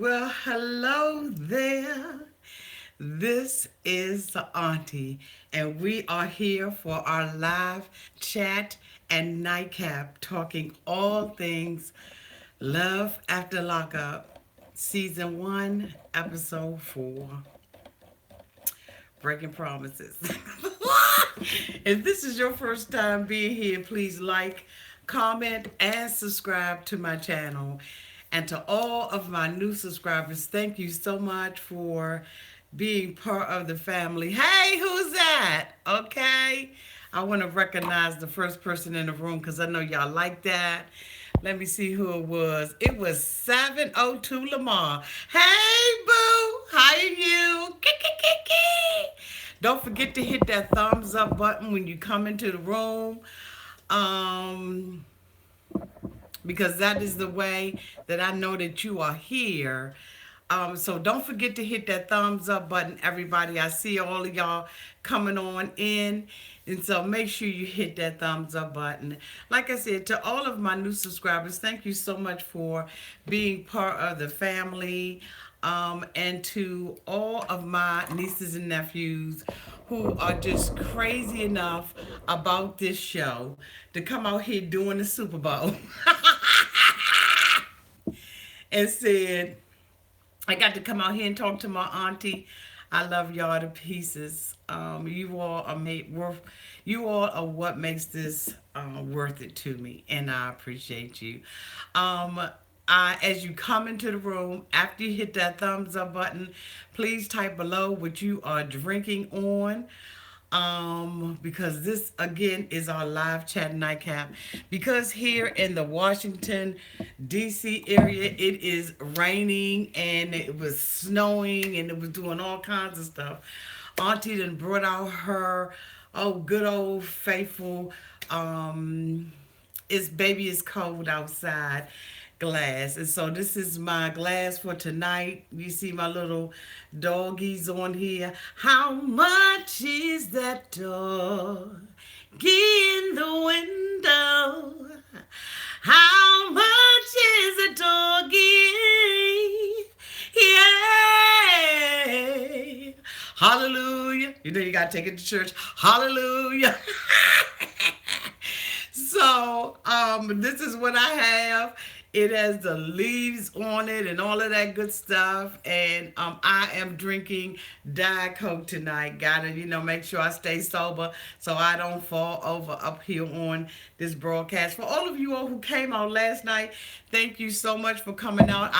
Well, hello there. This is the Auntie, and we are here for our live chat and nightcap talking all things Love After Lockup, Season 1, Episode 4, Breaking Promises. If this is your first time being here, please like, comment, and subscribe to my channel. And to all of my new subscribers, thank you so much for being part of the family. Hey, who's that? Okay. I want to recognize the first person in the room because I know y'all like that. Let me see who it was. It was 702 Lamar. Hey, boo. How are you? Don't forget to hit that thumbs up button when you come into the room. Um, because that is the way that I know that you are here. So don't forget to hit that thumbs up button, everybody. I see all of y'all coming on in. And so make sure you hit that thumbs up button. Like I said, to all of my new subscribers, thank you so much for being part of the family. And to all of my nieces and nephews who are just crazy enough about this show to come out here doing the Super Bowl and said, I got to come out here and talk to my auntie. I love y'all to pieces. You all are you all are what makes this worth it to me, and I appreciate you. As you come into the room, after you hit that thumbs up button, please type below what you are drinking on. Because this again is our live chat nightcap. Because here in the Washington DC area it is raining and it was snowing and it was doing all kinds of stuff. Auntie then brought out her good old faithful it's baby it's cold outside glass. And so this is my glass for tonight. You see my little doggies on here. How much is that dog in the window? How much is a doggy? Yeah. Hallelujah. You know you gotta take it to church. Hallelujah. So, this is what I have. It has the leaves on it and all of that good stuff. And I am drinking Diet Coke tonight. Gotta, make sure I stay sober so I don't fall over up here on this broadcast. For all of you all who came out last night, thank you so much for coming out.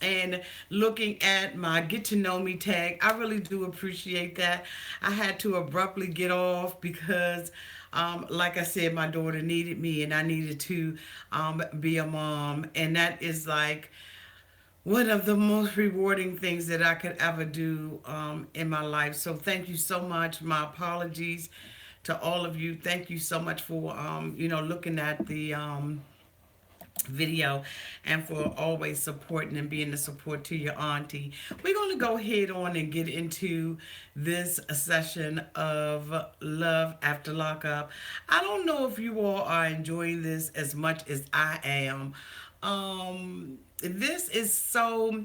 And looking at my get to know me tag. I really do appreciate that. I had to abruptly get off because like I said, my daughter needed me and I needed to be a mom. And that is like one of the most rewarding things that I could ever do in my life. So thank you so much. My apologies to all of you. Thank you so much for, looking at the video and for always supporting and being a support to your auntie. We're going to go ahead on and get into this session of Love After Lockup. I don't know if you all are enjoying this as much as I am. This is so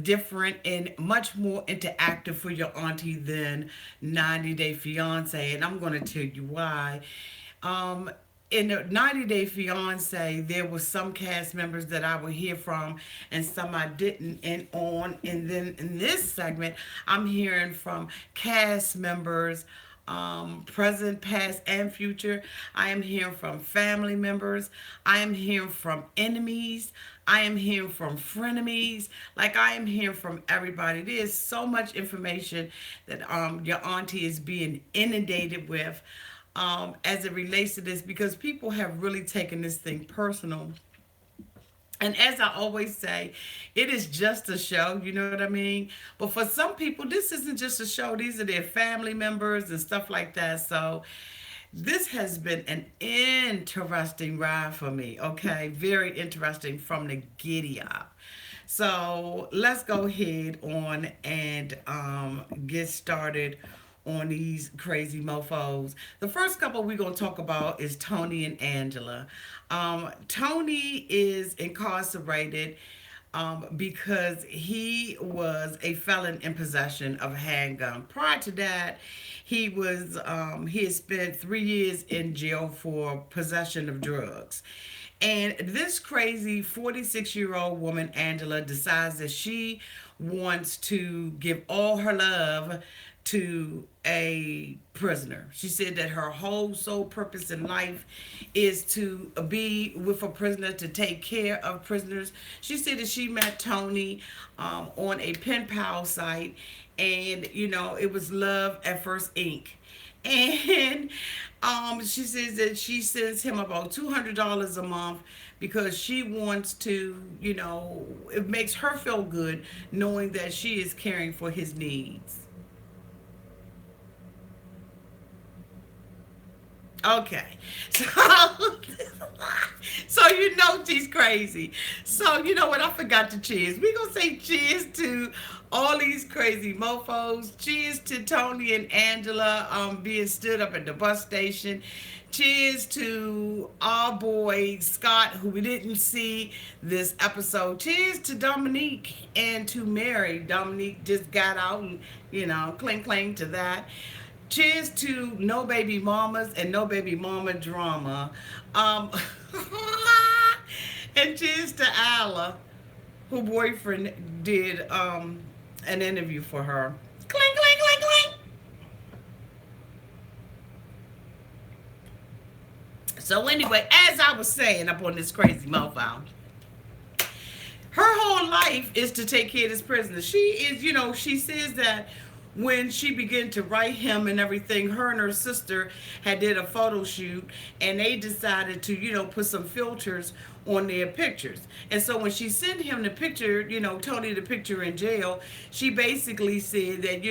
different and much more interactive for your auntie than 90 Day Fiance, and I'm going to tell you why. Um, in the 90 Day Fiance, there were some cast members that I would hear from and some I didn't. And then in this segment, I'm hearing from cast members, present, past, and future. I am hearing from family members. I am hearing from enemies. I am hearing from frenemies. Like I am hearing from everybody. There's so much information that your auntie is being inundated with as it relates to this because people have really taken this thing personal. And as I always say, it is just a show, you know what I mean? But for some people, this isn't just a show. These are their family members and stuff like that. So this has been an interesting ride for me, okay? Very interesting from the giddy up. So let's go ahead on and get started on these crazy mofos. The first couple we're going to talk about is Tony and Angela. Tony is incarcerated because he was a felon in possession of a handgun. Prior to that, he had spent 3 years in jail for possession of drugs. And this crazy 46-year-old woman, Angela, decides that she wants to give all her love to a prisoner. She said that her whole sole purpose in life is to be with a prisoner, to take care of prisoners. She said that she met Tony on a pen pal site, and it was love at first ink. And she says that she sends him about $200 a month because she wants to, it makes her feel good knowing that she is caring for his needs. Okay. So, she's crazy. So, you know what? I forgot to cheers. We're going to say cheers to all these crazy mofos. Cheers to Tony and Angela being stood up at the bus station. Cheers to our boy Scott, who we didn't see this episode. Cheers to Dominic and to Mary. Dominic just got out and, cling cling to that. Cheers to no baby mamas and no baby mama drama. Um, and cheers to Alla, who boyfriend did an interview for her. Clink, clink, clink, clink. So anyway, as I was saying up on this crazy mofo, her whole life is to take care of this prisoner. She is, she says that when she began to write him and everything, her and her sister had did a photo shoot, and they decided to, put some filters on their pictures. And so when she sent him the picture, Tony the picture in jail, she basically said that,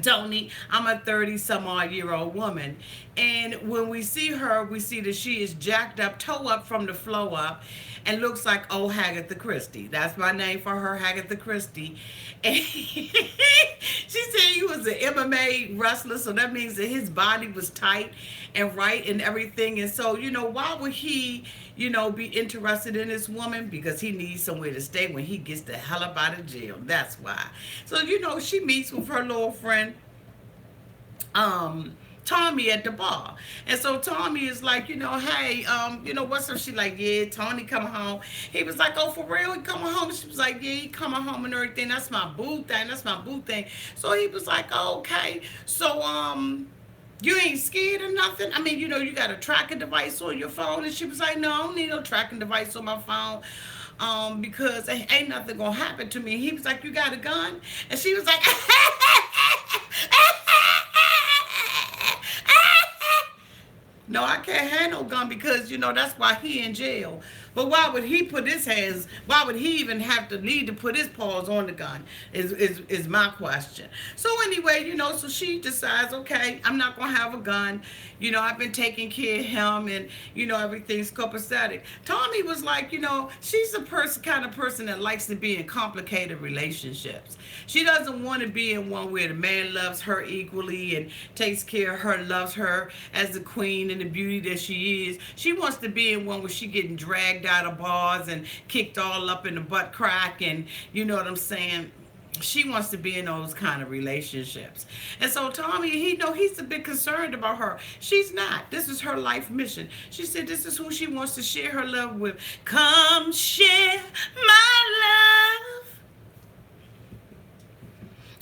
Tony, I'm a 30 some odd year old woman. And when we see her, we see that she is jacked up, toe up from the flow up, and looks like old Hagatha Christie. That's my name for her, Hagatha Christie. And she said he was an MMA wrestler, so that means that his body was tight and right and everything. And so, why would he, be interested in this woman? Because he needs somewhere to stay when he gets the hell up out of jail. That's why. So, she meets with her little friend, Tommy at the bar. And so Tommy is like, hey, what's up? She like, yeah, Tony coming home. He was like, oh, for real? He coming home? She was like, yeah, he coming home and everything. That's my boo thing. That's my boo thing. So he was like, oh, okay. So, you ain't scared or nothing? I mean, you got a tracking device on your phone. And she was like, no, I don't need no tracking device on my phone. Because ain't nothing gonna happen to me. And he was like, you got a gun? And she was like, no, I can't have no gun because, that's why he in jail. But why would he put his hands, why would he even have to need to put his paws on the gun is my question. So anyway, so she decides, okay, I'm not going to have a gun. I've been taking care of him and, everything's copacetic. Tommy was like, she's the kind of person that likes to be in complicated relationships. She doesn't want to be in one where the man loves her equally and takes care of her, loves her as the queen and the beauty that she is. She wants to be in one where she getting dragged out of bars and kicked all up in the butt crack, and you know what I'm saying. She wants to be in those kind of relationships. And so Tommy, he's a bit concerned about her. She's not. This is her life mission. She said this is who she wants to share her love with. Come share my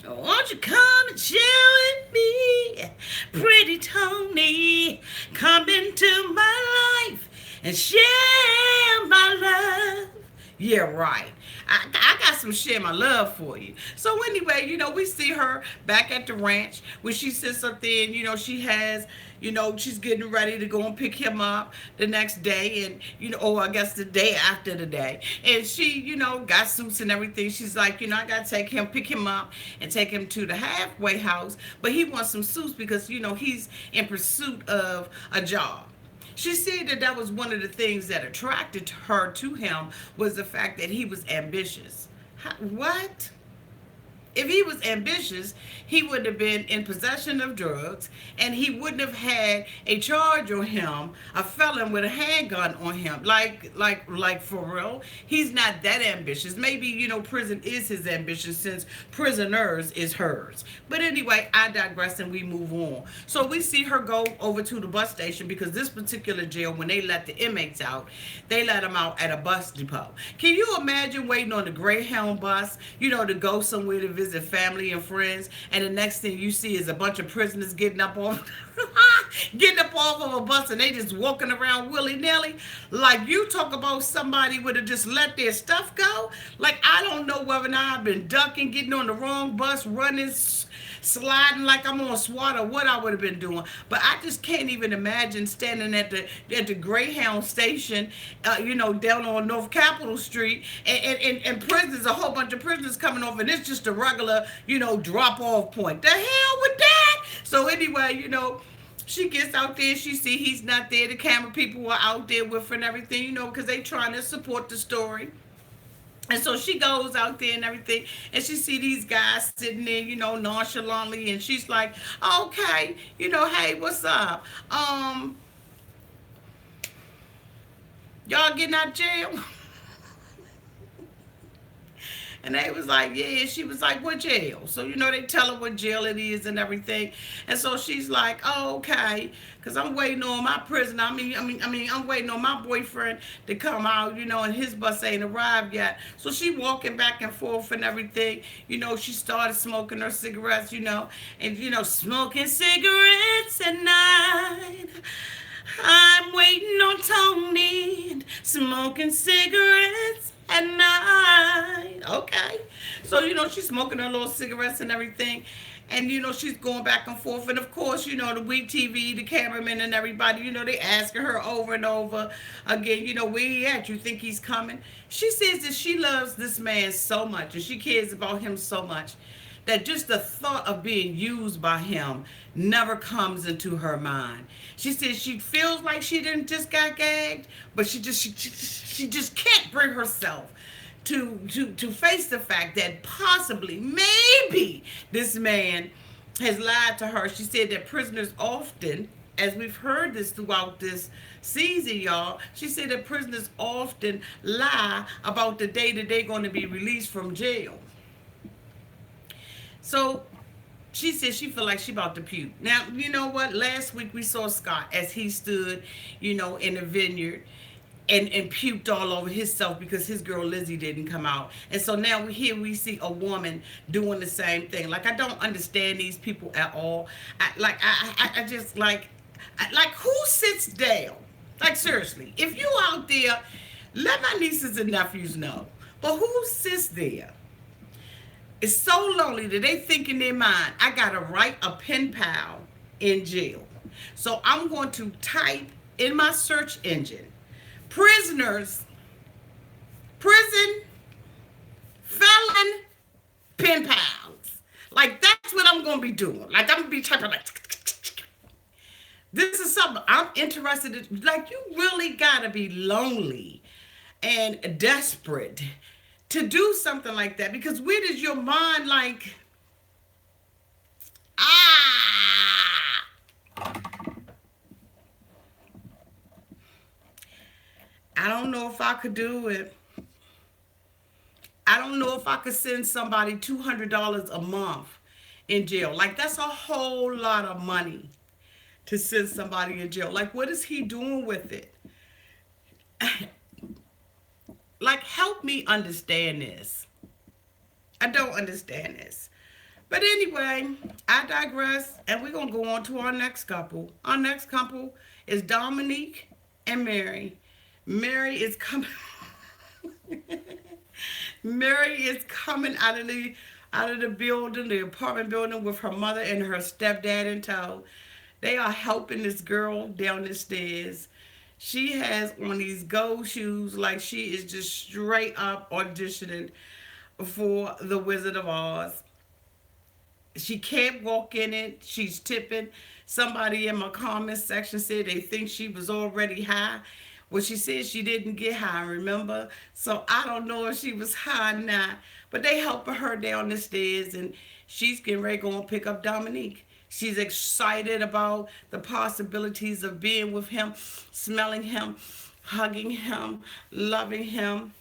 love. Won't you come and share with me? Pretty Tony, come into my life and share my love. Yeah, right. I got some share my love for you. So anyway, we see her back at the ranch when she sits up there and, she has, she's getting ready to go and pick him up the next day and, or I guess the day after the day. And she, got suits and everything. She's like, I got to pick him up and take him to the halfway house. But he wants some suits because, he's in pursuit of a job. She said that was one of the things that attracted her to him was the fact that he was ambitious. What? If he was ambitious, he would have been in possession of drugs, and he wouldn't have had a charge on him, a felon with a handgun on him. Like for real, he's not that ambitious. Maybe prison is his ambition since prisoners is hers. But anyway, I digress and we move on. So we see her go over to the bus station because this particular jail, when they let the inmates out, they let them out at a bus depot. Can you imagine waiting on the Greyhound bus, to go somewhere to visit family and friends, and the next thing you see is a bunch of prisoners getting up off getting up off of a bus and they just walking around willy-nilly? Like, you talk about somebody would have just let their stuff go. Like, I don't know whether or not I've been ducking, getting on the wrong bus, running, sliding like I'm on SWAT, or what I would have been doing. But I just can't even imagine standing at the Greyhound station, down on North Capitol Street, and prisoners, a whole bunch of prisoners coming off, and it's just a regular, drop off point. The hell with that? So anyway, she gets out there, she see he's not there, the camera people are out there with her and everything, because they trying to support the story. And so she goes out there and everything, and she see these guys sitting there, nonchalantly, and she's like, okay, hey, what's up? Y'all getting out of jail? And they was like, yeah. She was like, what jail? So, they tell her what jail it is and everything. And so she's like, oh, okay. Because I'm waiting on my prisoner. I'm waiting on my boyfriend to come out, and his bus ain't arrived yet. So she walking back and forth and everything. She started smoking her cigarettes, and, smoking cigarettes at night. I'm waiting on Tony and smoking cigarettes at night. Okay. So, she's smoking her little cigarettes and everything. And, she's going back and forth. And, of course, the Week TV, the cameraman and everybody, they asking her over and over again, where he at? You think he's coming? She says that she loves this man so much and she cares about him so much that just the thought of being used by him never comes into her mind. She says she feels like she didn't just got gagged, but she just can't bring herself to face the fact that possibly, maybe, this man has lied to her. She said that prisoners often, as we've heard this throughout this season, y'all, she said that prisoners often lie about the day that they're going to be released from jail. So she said she feel like she about to puke. Now, you know what? Last week we saw Scott as he stood, in the vineyard and puked all over himself because his girl Lizzie didn't come out. And so now here we see a woman doing the same thing. Like, I don't understand these people at all. I just like who sits down? Like, seriously, if you out there, let my nieces and nephews know. But who sits there? It's so lonely that they think in their mind, I gotta write a pen pal in jail. So I'm going to type in my search engine, prison, felon, pen pals. Like, that's what I'm gonna be doing. Like, I'm gonna be typing like, this is something I'm interested in. Like, you really gotta be lonely and desperate to do something like that, because where does your mind like, I don't know if I could do it. I don't know if I could send somebody $200 a month in jail. Like, that's a whole lot of money to send somebody in jail. Like, what is he doing with it? Like, help me understand this. I don't understand this. But anyway, I digress, and we're going to go on to our next couple. Our next couple is Dominic and Mary. Mary is coming. Mary is coming out of the building, the apartment building, with her mother and her stepdad in tow. They are helping this girl down the stairs. She has on these gold shoes like she is just straight up auditioning for The Wizard of Oz. She can't walk in it. She's tipping. Somebody in my comment section said they think she was already high. Well, she said she didn't get high, remember? So I don't know if she was high or not. But they helping her down the stairs, and she's getting ready to go and pick up Dominic. She's excited about the possibilities of being with him, smelling him, hugging him, loving him.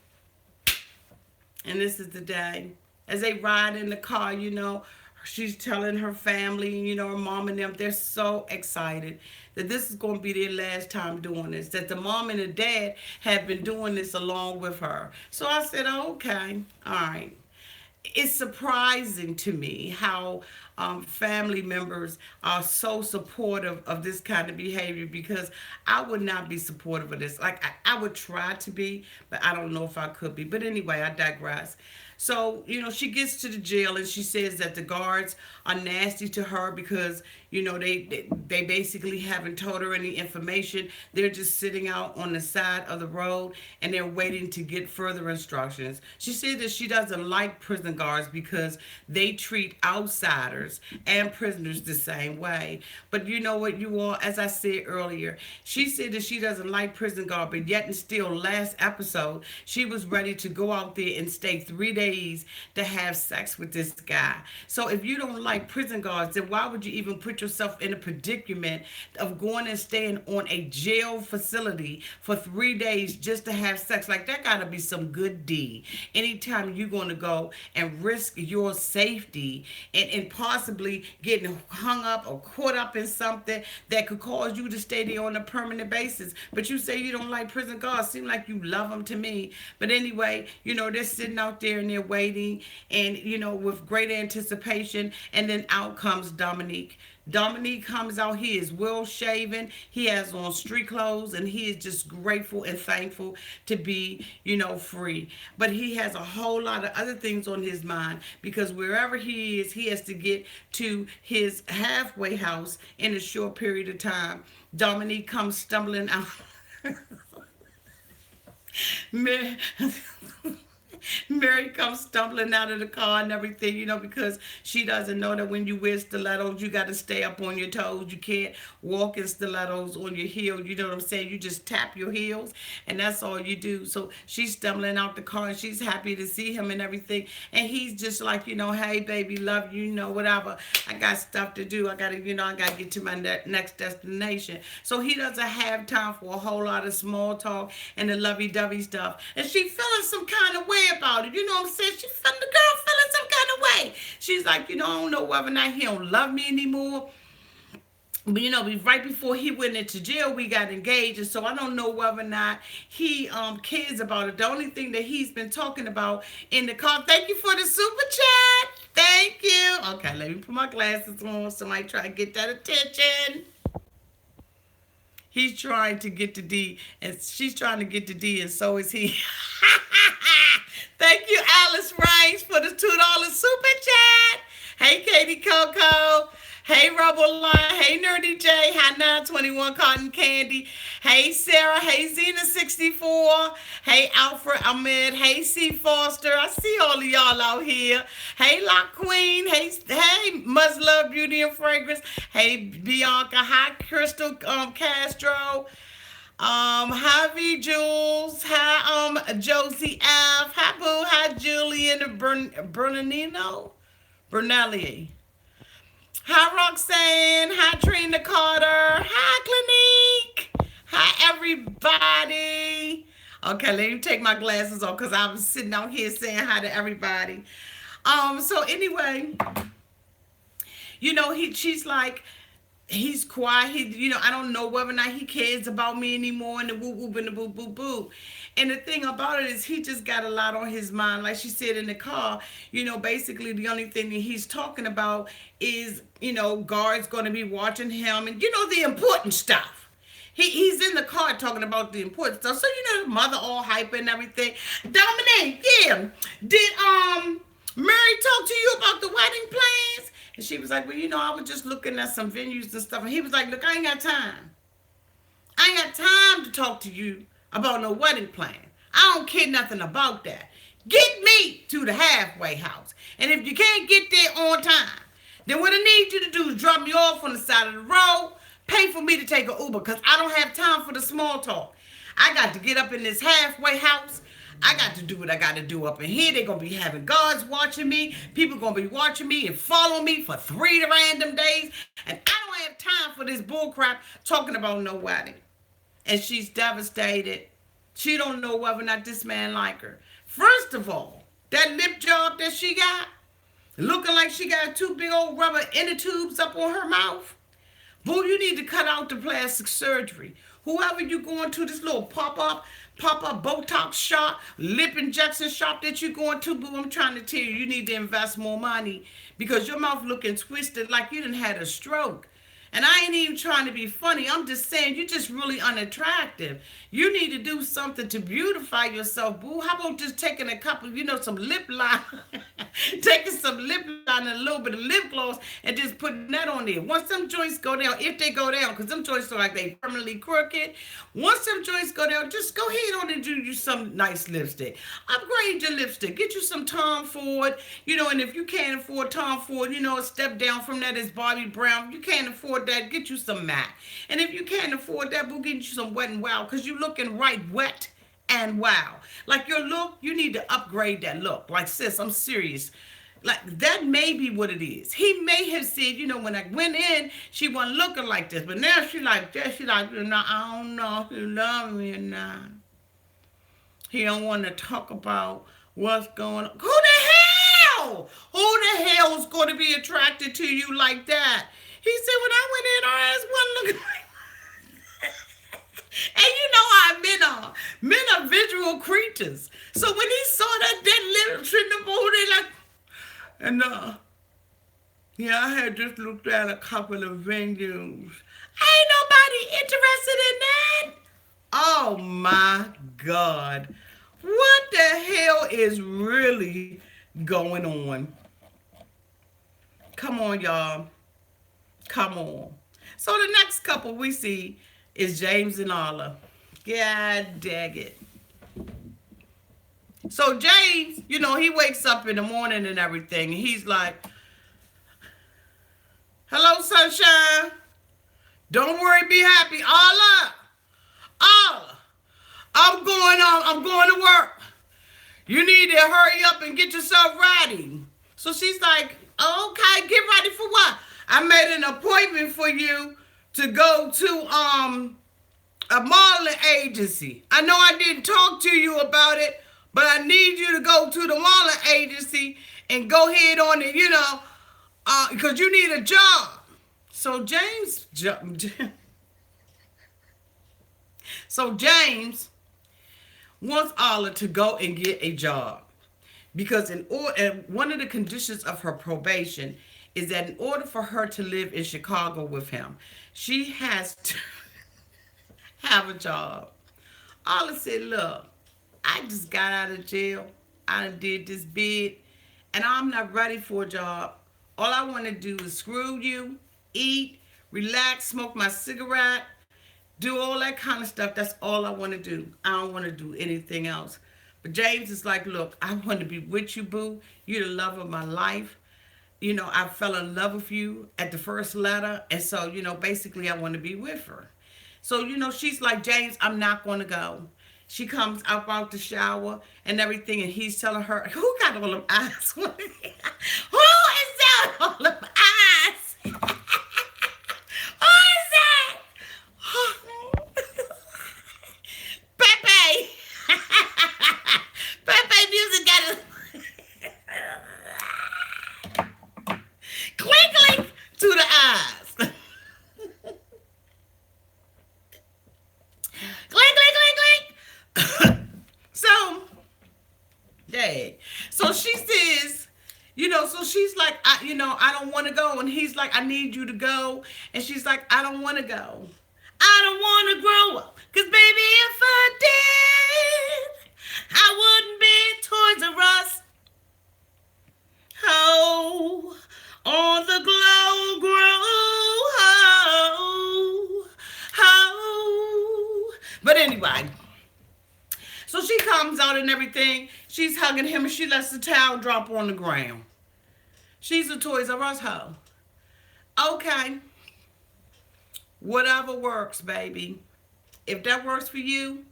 And this is the day. As they ride in the car, she's telling her family, her mom and them, they're so excited that this is going to be their last time doing this, that the mom and the dad have been doing this along with her. So I said, oh, okay, all right. It's surprising to me how family members are so supportive of this kind of behavior, because I would not be supportive of this. Like, I would try to be, but I don't know if I could be. But anyway, I digress. So, she gets to the jail and she says that the guards are nasty to her because, they basically haven't told her any information. They're just sitting out on the side of the road and they're waiting to get further instructions. She said that she doesn't like prison guards because they treat outsiders and prisoners the same way. But you know what, you all, as I said earlier, she said that she doesn't like prison guard, but yet and still last episode, she was ready to go out there and stay 3 days to have sex with this guy. So if you don't like prison guards, then why would you even put yourself in a predicament of going and staying on a jail facility for 3 days just to have sex? Like, that gotta be some good deed. Anytime you're gonna go and risk your safety and possibly getting hung up or caught up in something that could cause you to stay there on a permanent basis. But you say you don't like prison guards. Seem like you love them to me. But anyway, they're sitting out there and they're waiting and, with great anticipation. And then out comes Dominic. Dominic comes out. He is well shaven. He has on street clothes, and he is just grateful and thankful to be, free. But he has a whole lot of other things on his mind, because wherever he is, he has to get to his halfway house in a short period of time. Dominic comes stumbling out. Mary comes stumbling out of the car and everything, because she doesn't know that when you wear stilettos, you got to stay up on your toes. You can't walk in stilettos on your heel. You know what I'm saying? You just tap your heels, and that's all you do. So she's stumbling out the car, and she's happy to see him and everything. And he's just like, hey, baby, love you, whatever. I got stuff to do. I got to get to my next destination. So he doesn't have time for a whole lot of small talk and the lovey-dovey stuff. And she feeling some kind of way about it. You know what I'm saying? She felt the girl feeling some kind of way. She's like, I don't know whether or not he don't love me anymore. But right before he went into jail, we got engaged, and so I don't know whether or not he cares about it. The only thing that he's been talking about in the car. Thank you for the super chat. Thank you. Okay, let me put my glasses on. Somebody try to get that attention. He's trying to get to D, and she's trying to get to D, and so is he. Thank you, Alice Rice, for the $2 super chat. Hey, Katie Coco. Hey, Rubble Line. Hey, Nerdy J. Hi, 921 Cotton Candy. Hey, Sarah. Hey, Zena64. Hey, Alfred Ahmed. Hey, C. Foster. I see all of y'all out here. Hey, Lock Queen. Hey, Must Love Beauty and Fragrance. Hey, Bianca. Hi, Crystal Castro. Hi V Jules, hi Josie F, hi Boo, hi Julian Bernardino, Bernelli, hi Roxanne, hi Trina Carter, hi Clinique, hi everybody. Okay, let me take my glasses off because I was sitting out here saying hi to everybody. So anyway, she's like, he's quiet. I don't know whether or not he cares about me anymore, and the whoop whoop and the boop boop boop. And the thing about it is he just got a lot on his mind. Like she said in the car, basically the only thing that he's talking about is, guards going to be watching him and, the important stuff. He's in the car talking about the important stuff. So, the mother all hype and everything. Dominic, yeah. Did Mary talk to you about the wedding plans? And she was like, well, I was just looking at some venues and stuff. And he was like, look, I ain't got time. I ain't got time to talk to you about no wedding plan. I don't care nothing about that. Get me to the halfway house. And if you can't get there on time, then what I need you to do is drop me off on the side of the road, pay for me to take an Uber, because I don't have time for the small talk. I got to get up in this halfway house. I got to do what I got to do up in here. They're going to be having guards watching me. People going to be watching me and follow me for 3 random days. And I don't have time for this bullcrap talking about no wedding. And she's devastated. She don't know whether or not this man like her. First of all, that lip job that she got, looking like she got 2 big old rubber inner tubes up on her mouth. Boo, you need to cut out the plastic surgery. Whoever you going to, this little pop-up Botox shop, lip injection shop that you going to, boo, I'm trying to tell you, you need to invest more money because your mouth looking twisted like you done had a stroke. And I ain't even trying to be funny. I'm just saying you're just really unattractive. You need to do something to beautify yourself, boo. How about just taking a couple, some lip liner, taking some lip liner and a little bit of lip gloss and just putting that on there. Once them joints go down, if they go down, because them joints are like they permanently crooked. Once them joints go down, just go ahead on and do you some nice lipstick. Upgrade your lipstick. Get you some Tom Ford, and if you can't afford Tom Ford, a step down from that is Bobby Brown. If you can't afford that, get you some MAC. And if you can't afford that, we'll get you some Wet n Wild because you looking right wet and wow. Like your look, you need to upgrade that look. Like, sis, I'm serious. Like, that may be what it is. He may have said, when I went in, she wasn't looking like this. But now she like that. She like, I don't know if you love me or not. He don't want to talk about what's going on. Who the hell? Who the hell is going to be attracted to you like that? He said, when I went in, our ass wasn't looking like. And you know how men are. Men are visual creatures. So when he saw that little trim booty, like, and yeah, I had just looked at a couple of venues. Ain't nobody interested in that. Oh my God. What the hell is really going on? Come on, y'all. Come on. So the next couple we see is James and Arla. God dang it. So James, he wakes up in the morning and everything, and he's like, hello, sunshine. Don't worry, be happy. Arla, I'm going to work. You need to hurry up and get yourself ready. So she's like, okay, get ready for what? I made an appointment for you to go to a modeling agency. I know I didn't talk to you about it, but I need you to go to the modeling agency and go ahead on it, because you need a job. So James wants Arla to go and get a job because one of the conditions of her probation is that in order for her to live in Chicago with him, she has to have a job. Arla said, look, I just got out of jail. I did this bid, and I'm not ready for a job. All I want to do is screw you, eat, relax, smoke my cigarette, do all that kind of stuff. That's all I want to do. I don't want to do anything else. But James is like, look, I want to be with you, boo. You're the love of my life. I fell in love with you at the first letter. And so, basically I want to be with her. So, she's like, James, I'm not going to go. She comes up out the shower and everything, and he's telling her, who got all them eyes? Who is that all them eyes? Who is that? Pepe. Pepe music got a clink, clink to the eyes. Clink, clink, clink, clink. So she says, so she's like, I don't want to go. And he's like, I need you to go. And she's like, I don't want to go. I don't want to grow up. Because baby, if I did, I wouldn't be Toys R Us. Oh, on the glow grow. But anyway, so she comes out and everything. She's hugging him and she lets the towel drop on the ground. She's a Toys R Us hoe. Okay. Whatever works, baby. If that works for you,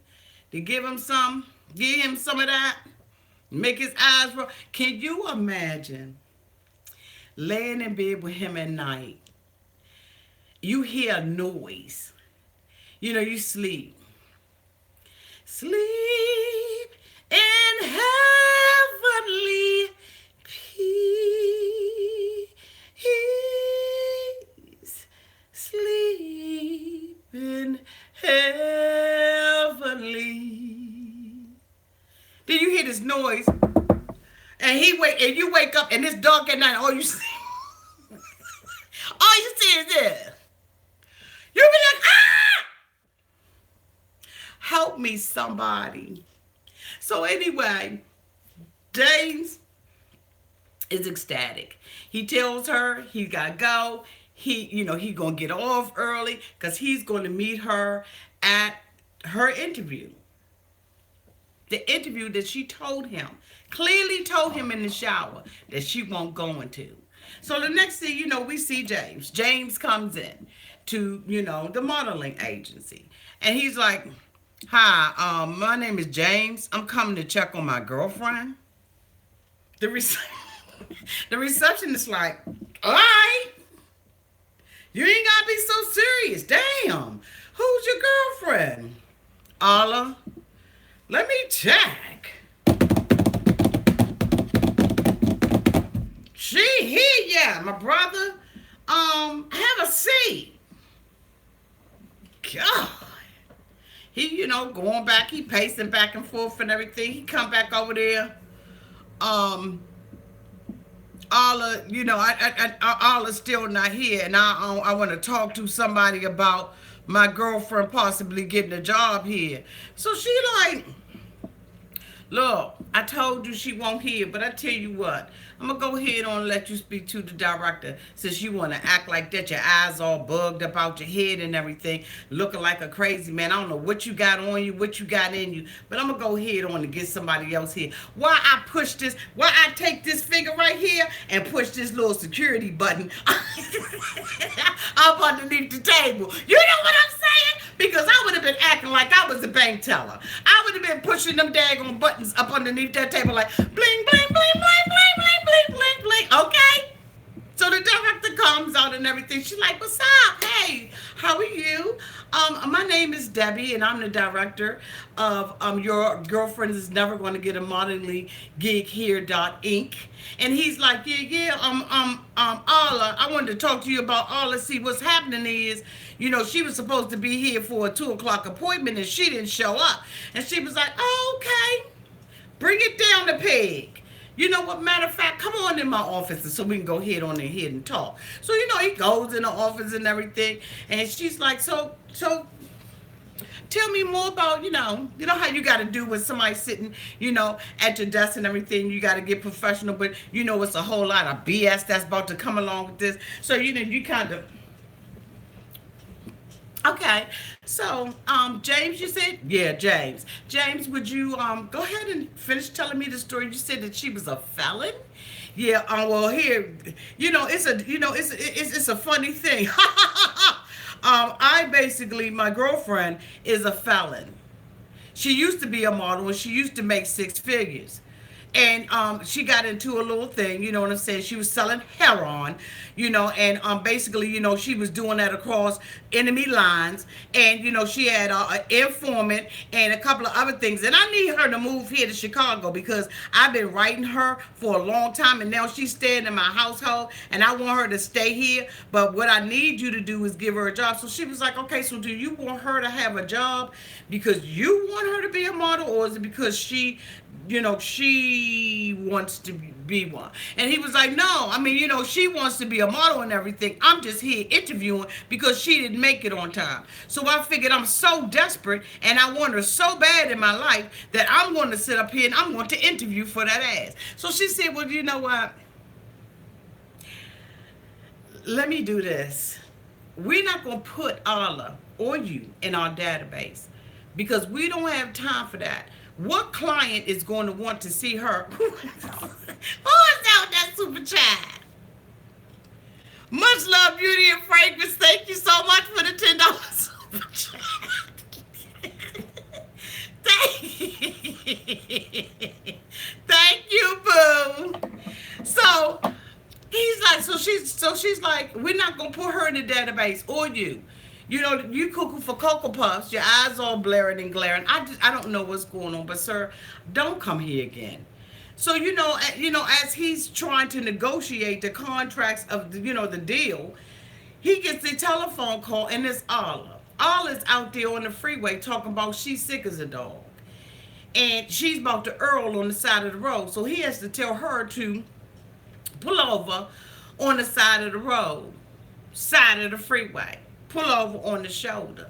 to give him some of that, make his eyes roll. Can you imagine laying in bed with him at night? You hear a noise. You sleep. Sleep in heavenly peace. Sleep in heavenly. Then you hear this noise, and you wake up, and it's dark at night. All you see is this. You be like, ah! Help me, somebody. So anyway, James is ecstatic. He tells her he gotta go. He gonna get off early because he's gonna meet her at her interview. The interview that she clearly told him in the shower that she won't go into. So the next thing we see James. James comes in to, the modeling agency. And he's like, hi, my name is James. I'm coming to check on my girlfriend. The receptionist like, all right. You ain't gotta be so serious. Damn. Who's your girlfriend? Allah. Let me check. She here, yeah, my brother. Have a seat. God. He, going back, he pacing back and forth and everything. He come back over there. Alla's still not here, and I want to talk to somebody about my girlfriend possibly getting a job here. So she like, look, I told you she won't hear, but I tell you what, I'm going to go ahead and let you speak to the director since you want to act like that, your eyes all bugged about your head and everything, looking like a crazy man. I don't know what you got on you, what you got in you, but I'm going to go ahead on and get somebody else here. Why I take this finger right here and push this little security button up underneath the table. You know what I'm saying? Because I would have been acting like I was a bank teller. I would have been pushing them daggone buttons up underneath that table like bling, bling, bling, bling, bling, bling, bling, bling, bling. Okay? So the director comes out and everything. She's like, what's up? Hey, how are you? My name is Debbie, and I'm the director of Your Girlfriend Is Never Going to Get a Modeling Gig Here, Inc. And he's like, Alla, I wanted to talk to you about Alla. See, what's happening is, she was supposed to be here for a 2:00 appointment, and she didn't show up. And she was like, oh, okay. Bring it down the peg. You know what, matter of fact, come on in my office and so we can go ahead and talk. So, he goes in the office and everything. And she's like, so tell me more about, how you got to do when somebody's sitting, at your desk and everything. You got to get professional, but, it's a whole lot of BS that's about to come along with this. So, you kind of... Okay, so, James, you said? Yeah, James. James, would you, go ahead and finish telling me the story? You said that she was a felon? Yeah, well, here, it's a funny thing. My girlfriend is a felon. She used to be a model and she used to make 6 figures. And she got into a little thing, you know what I'm saying? She was selling heroin, and basically, she was doing that across enemy lines. And, she had an informant and a couple of other things. And I need her to move here to Chicago because I've been writing her for a long time. And now she's staying in my household and I want her to stay here. But what I need you to do is give her a job. So she was like, okay, so do you want her to have a job because you want her to be a model, or is it because she wants to be one? And he was like, no, she wants to be a model and everything. I'm just here interviewing because she didn't make it on time. So I figured I'm so desperate and I want her so bad in my life that I'm going to sit up here and I'm going to interview for that ass. So she said, well, you know what? Let me do this. We're not going to put Allah or you in our database because we don't have time for that. What client is going to want to see her? Who is out that super chat? Much love, beauty, and fragrance. Thank you so much for the $10 super chat. right. So she's like, we're not gonna put her in the database or you. You know, you cuckoo for Cocoa Puffs, your eyes all blaring and glaring. I don't know what's going on, but sir, don't come here again. So as he's trying to negotiate the contracts of the deal, he gets a telephone call and it's Alla. Alla's out there on the freeway talking about she's sick as a dog, and she's about to Earl on the side of the road. So he has to tell her to pull over on the side of the road, side of the freeway, pull over on the shoulder.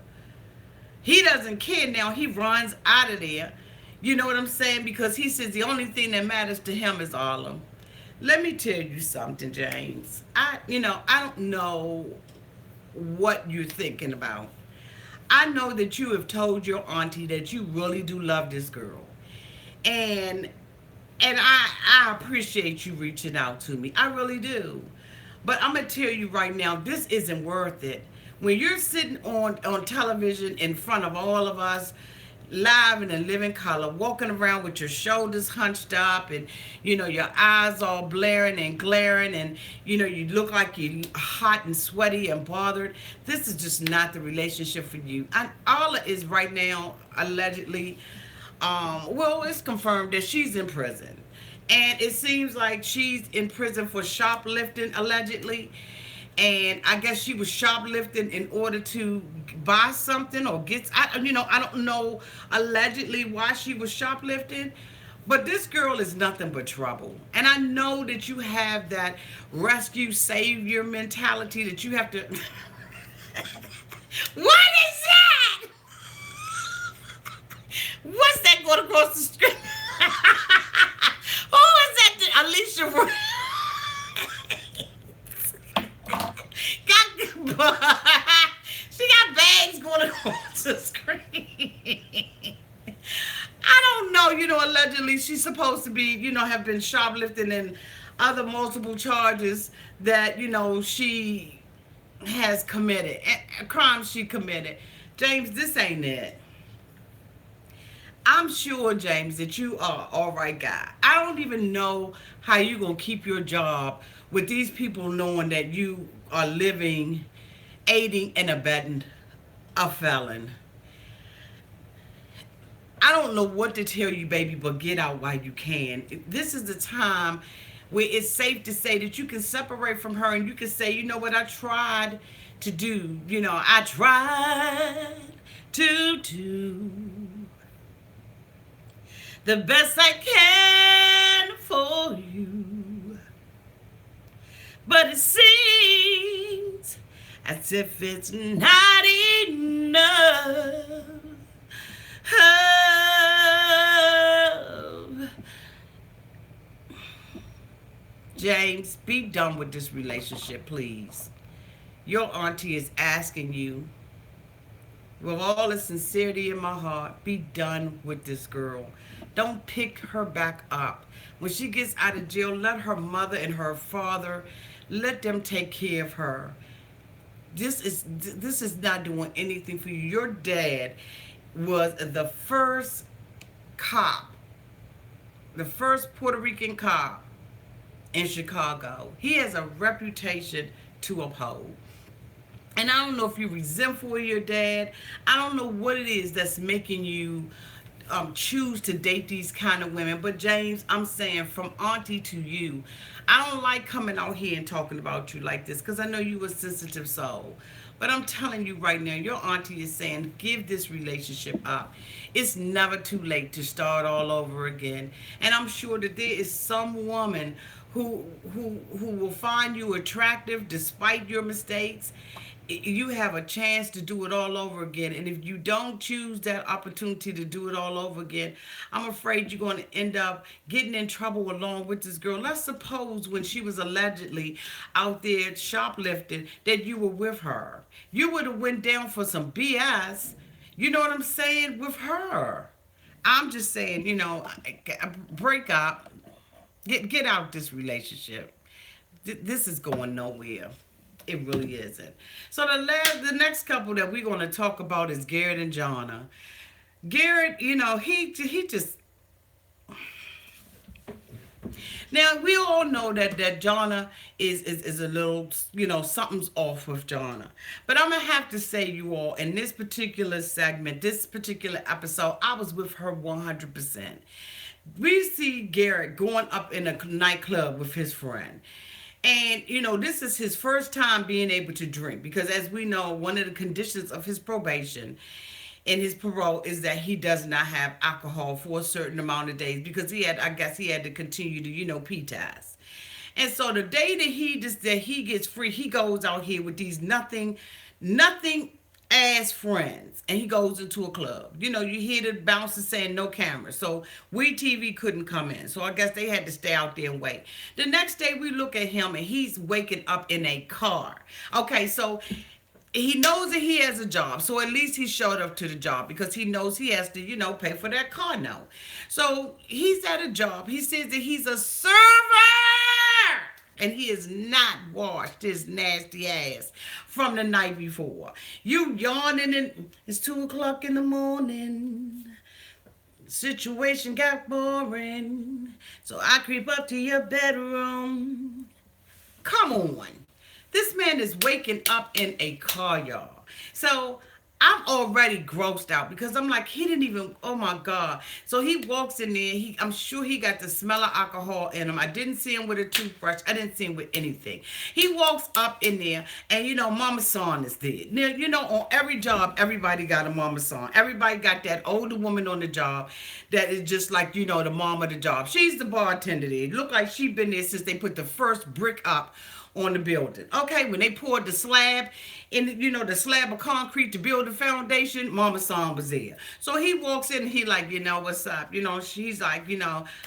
He doesn't care now. He runs out of there. You know what I'm saying? Because he says the only thing that matters to him is Harlem. Let me tell you something, James. I don't know what you're thinking about. I know that you have told your auntie that you really do love this girl. And I appreciate you reaching out to me. I really do. But I'm gonna tell you right now, this isn't worth it. When you're sitting on television in front of all of us, live in a living color, walking around with your shoulders hunched up and your eyes all blaring and glaring, and you look like you're hot and sweaty and bothered. This is just not the relationship for you. And Alla is right now allegedly, well, it's confirmed that she's in prison. And it seems like she's in prison for shoplifting, allegedly. And I guess she was shoplifting in order to buy something or get, I don't know allegedly why she was shoplifting. But this girl is nothing but trouble. And I know that you have that rescue savior mentality that you have to. What is that? What's that going across the street? Who is that? Alicia. She got bags going across the screen. I don't know. Allegedly she's supposed to be, have been shoplifting and other multiple charges that, she has committed. A crime she committed. James, this ain't it. I'm sure, James, that you are all right guy. I don't even know how you going to keep your job with these people knowing that you are living, aiding and abetting a felon. I don't know what to tell you, baby, but get out while you can. This is the time where it's safe to say that you can separate from her and you can say, you know what, I tried to do. I tried to do the best I can for you. But it seems as if it's not enough. Oh. James, be done with this relationship, please. Your auntie is asking you, with all the sincerity in my heart, be done with this girl. Don't pick her back up. When she gets out of jail, let her mother and her father, let them take care of her. This is not doing anything for you. Your dad was the first cop, the first Puerto Rican cop in Chicago. He has a reputation to uphold. And I don't know if you're resentful of your dad. I don't know what it is that's making you choose to date these kind of women. But James, I'm saying from auntie to you, I don't like coming out here and talking about you like this because I know you a sensitive soul. But I'm telling you right now, your auntie is saying, give this relationship up. It's never too late to start all over again. And I'm sure that there is some woman who will find you attractive despite your mistakes. You have a chance to do it all over again. And if you don't choose that opportunity to do it all over again, I'm afraid you're going to end up getting in trouble along with this girl. Let's suppose when she was allegedly out there shoplifting that you were with her. You would have went down for some BS, you know what I'm saying, with her. I'm just saying, break up. Get out this relationship. This is going nowhere. It really isn't. So the next couple that we're going to talk about is Garrett and Johnna. Garrett, he just Now we all know that Johnna is a little, something's off with Johnna. But I'm gonna have to say, you all, in this particular segment, this particular episode, I was with her 100%. We see Garrett going up in a nightclub with his friend. And, this is his first time being able to drink because, as we know, one of the conditions of his probation and his parole is that he does not have alcohol for a certain amount of days because I guess he had to continue to, P-test. And so the day that he gets free, he goes out here with these nothing as friends, and he goes into a club. You hear the bouncers saying no cameras, so we TV couldn't come in, so I guess they had to stay out there and wait. The next day we look at him and he's waking up in a car. Okay, so he knows that he has a job, so at least he showed up to the job because he knows he has to, pay for that car note. So he's at a job. He says that he's a server, and he has not washed his nasty ass from the night before. You yawning, and it's 2 o'clock in the morning. Situation got boring, so I creep up to your bedroom. Come on. This man is waking up in a car, y'all. So I'm already grossed out because I'm like, he didn't even, oh my God. So he walks in there. I'm sure he got the smell of alcohol in him. I didn't see him with a toothbrush. I didn't see him with anything. He walks up in there and, Mama San is there. Now, on every job, everybody got a Mama San. Everybody got that older woman on the job that is just like, the mom of the job. She's the bartender there. It looked like she been there since they put the first brick up on the building. Okay, when they poured the slab in, the slab of concrete to build the foundation, Mama San was there. So he walks in and he like, what's up? She's like,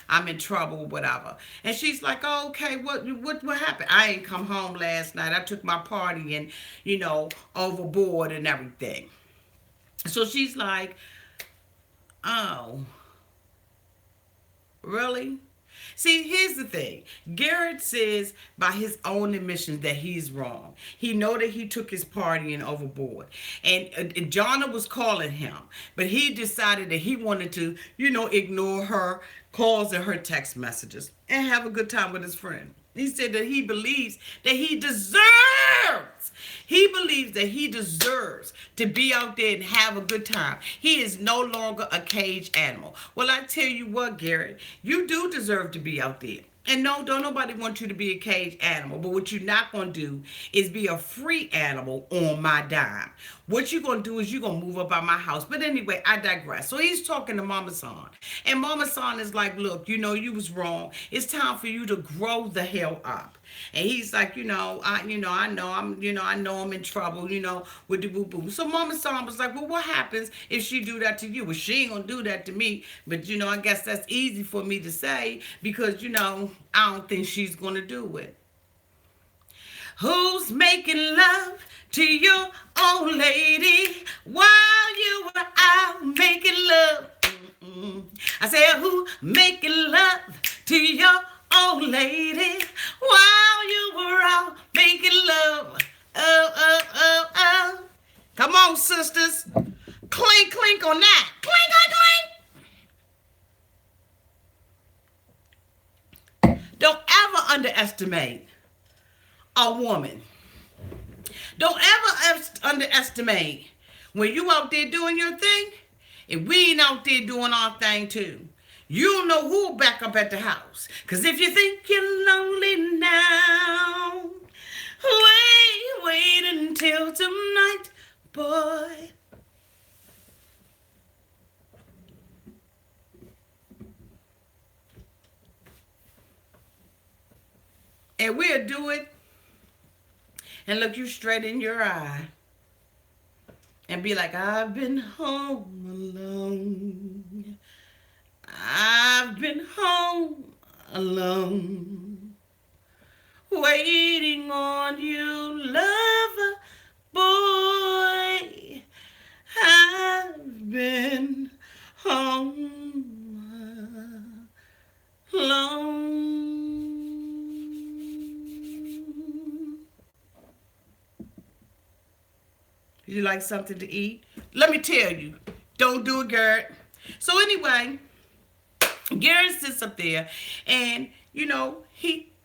I'm in trouble, whatever. And she's like, oh, okay, what happened? I ain't come home last night. I took my party and, overboard and everything. So she's like, oh, really? See, here's the thing. Garrett says by his own admission that he's wrong. He know that he took his partying overboard. And Johnna was calling him. But he decided that he wanted to, ignore her calls and her text messages and have a good time with his friend. He said that he believes that he deserves. He believes that he deserves to be out there and have a good time. He is no longer a caged animal. Well, I tell you what, Garrett, you do deserve to be out there. And no, don't nobody want you to be a caged animal. But what you're not going to do is be a free animal on my dime. What you're going to do is you're going to move up out my house. But anyway, I digress. So he's talking to Mama San. And Mama San is like, look, you was wrong. It's time for you to grow the hell up. And he's like, I know I'm in trouble, with the boo-boo. So Mama San was like, well, what happens if she do that to you? Well, she ain't gonna do that to me. But, I guess that's easy for me to say because, I don't think she's gonna do it. Who's making love to your old lady while you were out making love? I said, who making love to your old lady while you were out making love? Oh, oh, oh, oh. Come on, sisters. Clink, clink on that. Clink, clink, clink. Don't ever underestimate a woman. Don't ever underestimate when you out there doing your thing and we ain't out there doing our thing too. You don't know who'll back up at the house. Because if you think you're lonely now, wait until tonight, boy. And we'll do it and look you straight in your eye and be like, I've been home alone. I've been home alone, waiting on you, lover boy. I've been home alone. You like something to eat? Let me tell you, don't do it, Garrett. So anyway, Garrett sits up there and,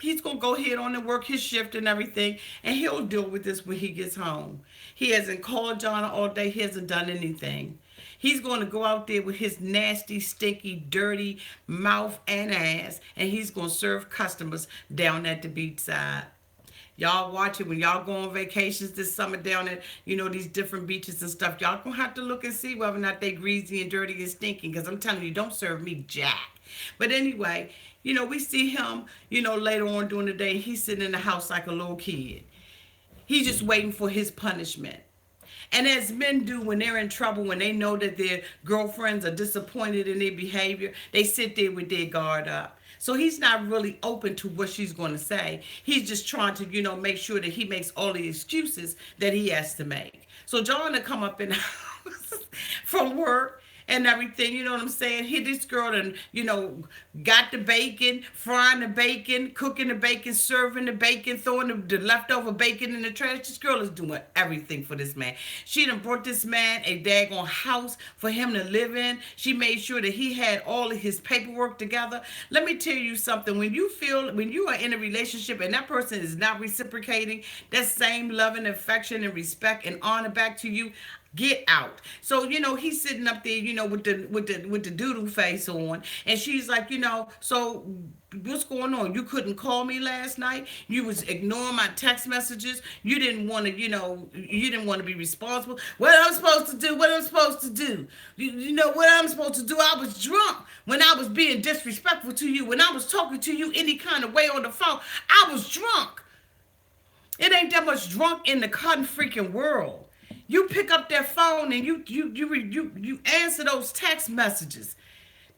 he's gonna go ahead on and work his shift and everything, and he'll deal with this when he gets home. He hasn't called Johnna all day. He hasn't done anything. He's going to go out there with his nasty, stinky, dirty mouth and ass, and he's going to serve customers down at the beach side. Y'all watch it when y'all go on vacations this summer down at, these different beaches and stuff. Y'all gonna have to look and see whether or not they greasy and dirty and stinking, because I'm telling you, don't serve me jack. But anyway, we see him, later on during the day. He's sitting in the house like a little kid. He's just waiting for his punishment. And as men do when they're in trouble, when they know that their girlfriends are disappointed in their behavior, they sit there with their guard up. So he's not really open to what she's going to say. He's just trying to, make sure that he makes all the excuses that he has to make. So Johnna come up in the house from work and everything, you know what I'm saying? Here this girl and, got the bacon, frying the bacon, cooking the bacon, serving the bacon, throwing the leftover bacon in the trash. This girl is doing everything for this man. She done brought this man a daggone house for him to live in. She made sure that he had all of his paperwork together. Let me tell you something. When you are in a relationship and that person is not reciprocating that same love and affection and respect and honor back to you, get out. So, he's sitting up there, with the doodle face on, and she's like, so what's going on? You couldn't call me last night. You was ignoring my text messages. You didn't want to, you didn't want to be responsible. What I'm supposed to do? What I'm supposed to do? You know what I'm supposed to do? I was drunk when I was being disrespectful to you. When I was talking to you any kind of way on the phone, I was drunk. It ain't that much drunk in the cotton freaking world. You pick up that phone and you answer those text messages.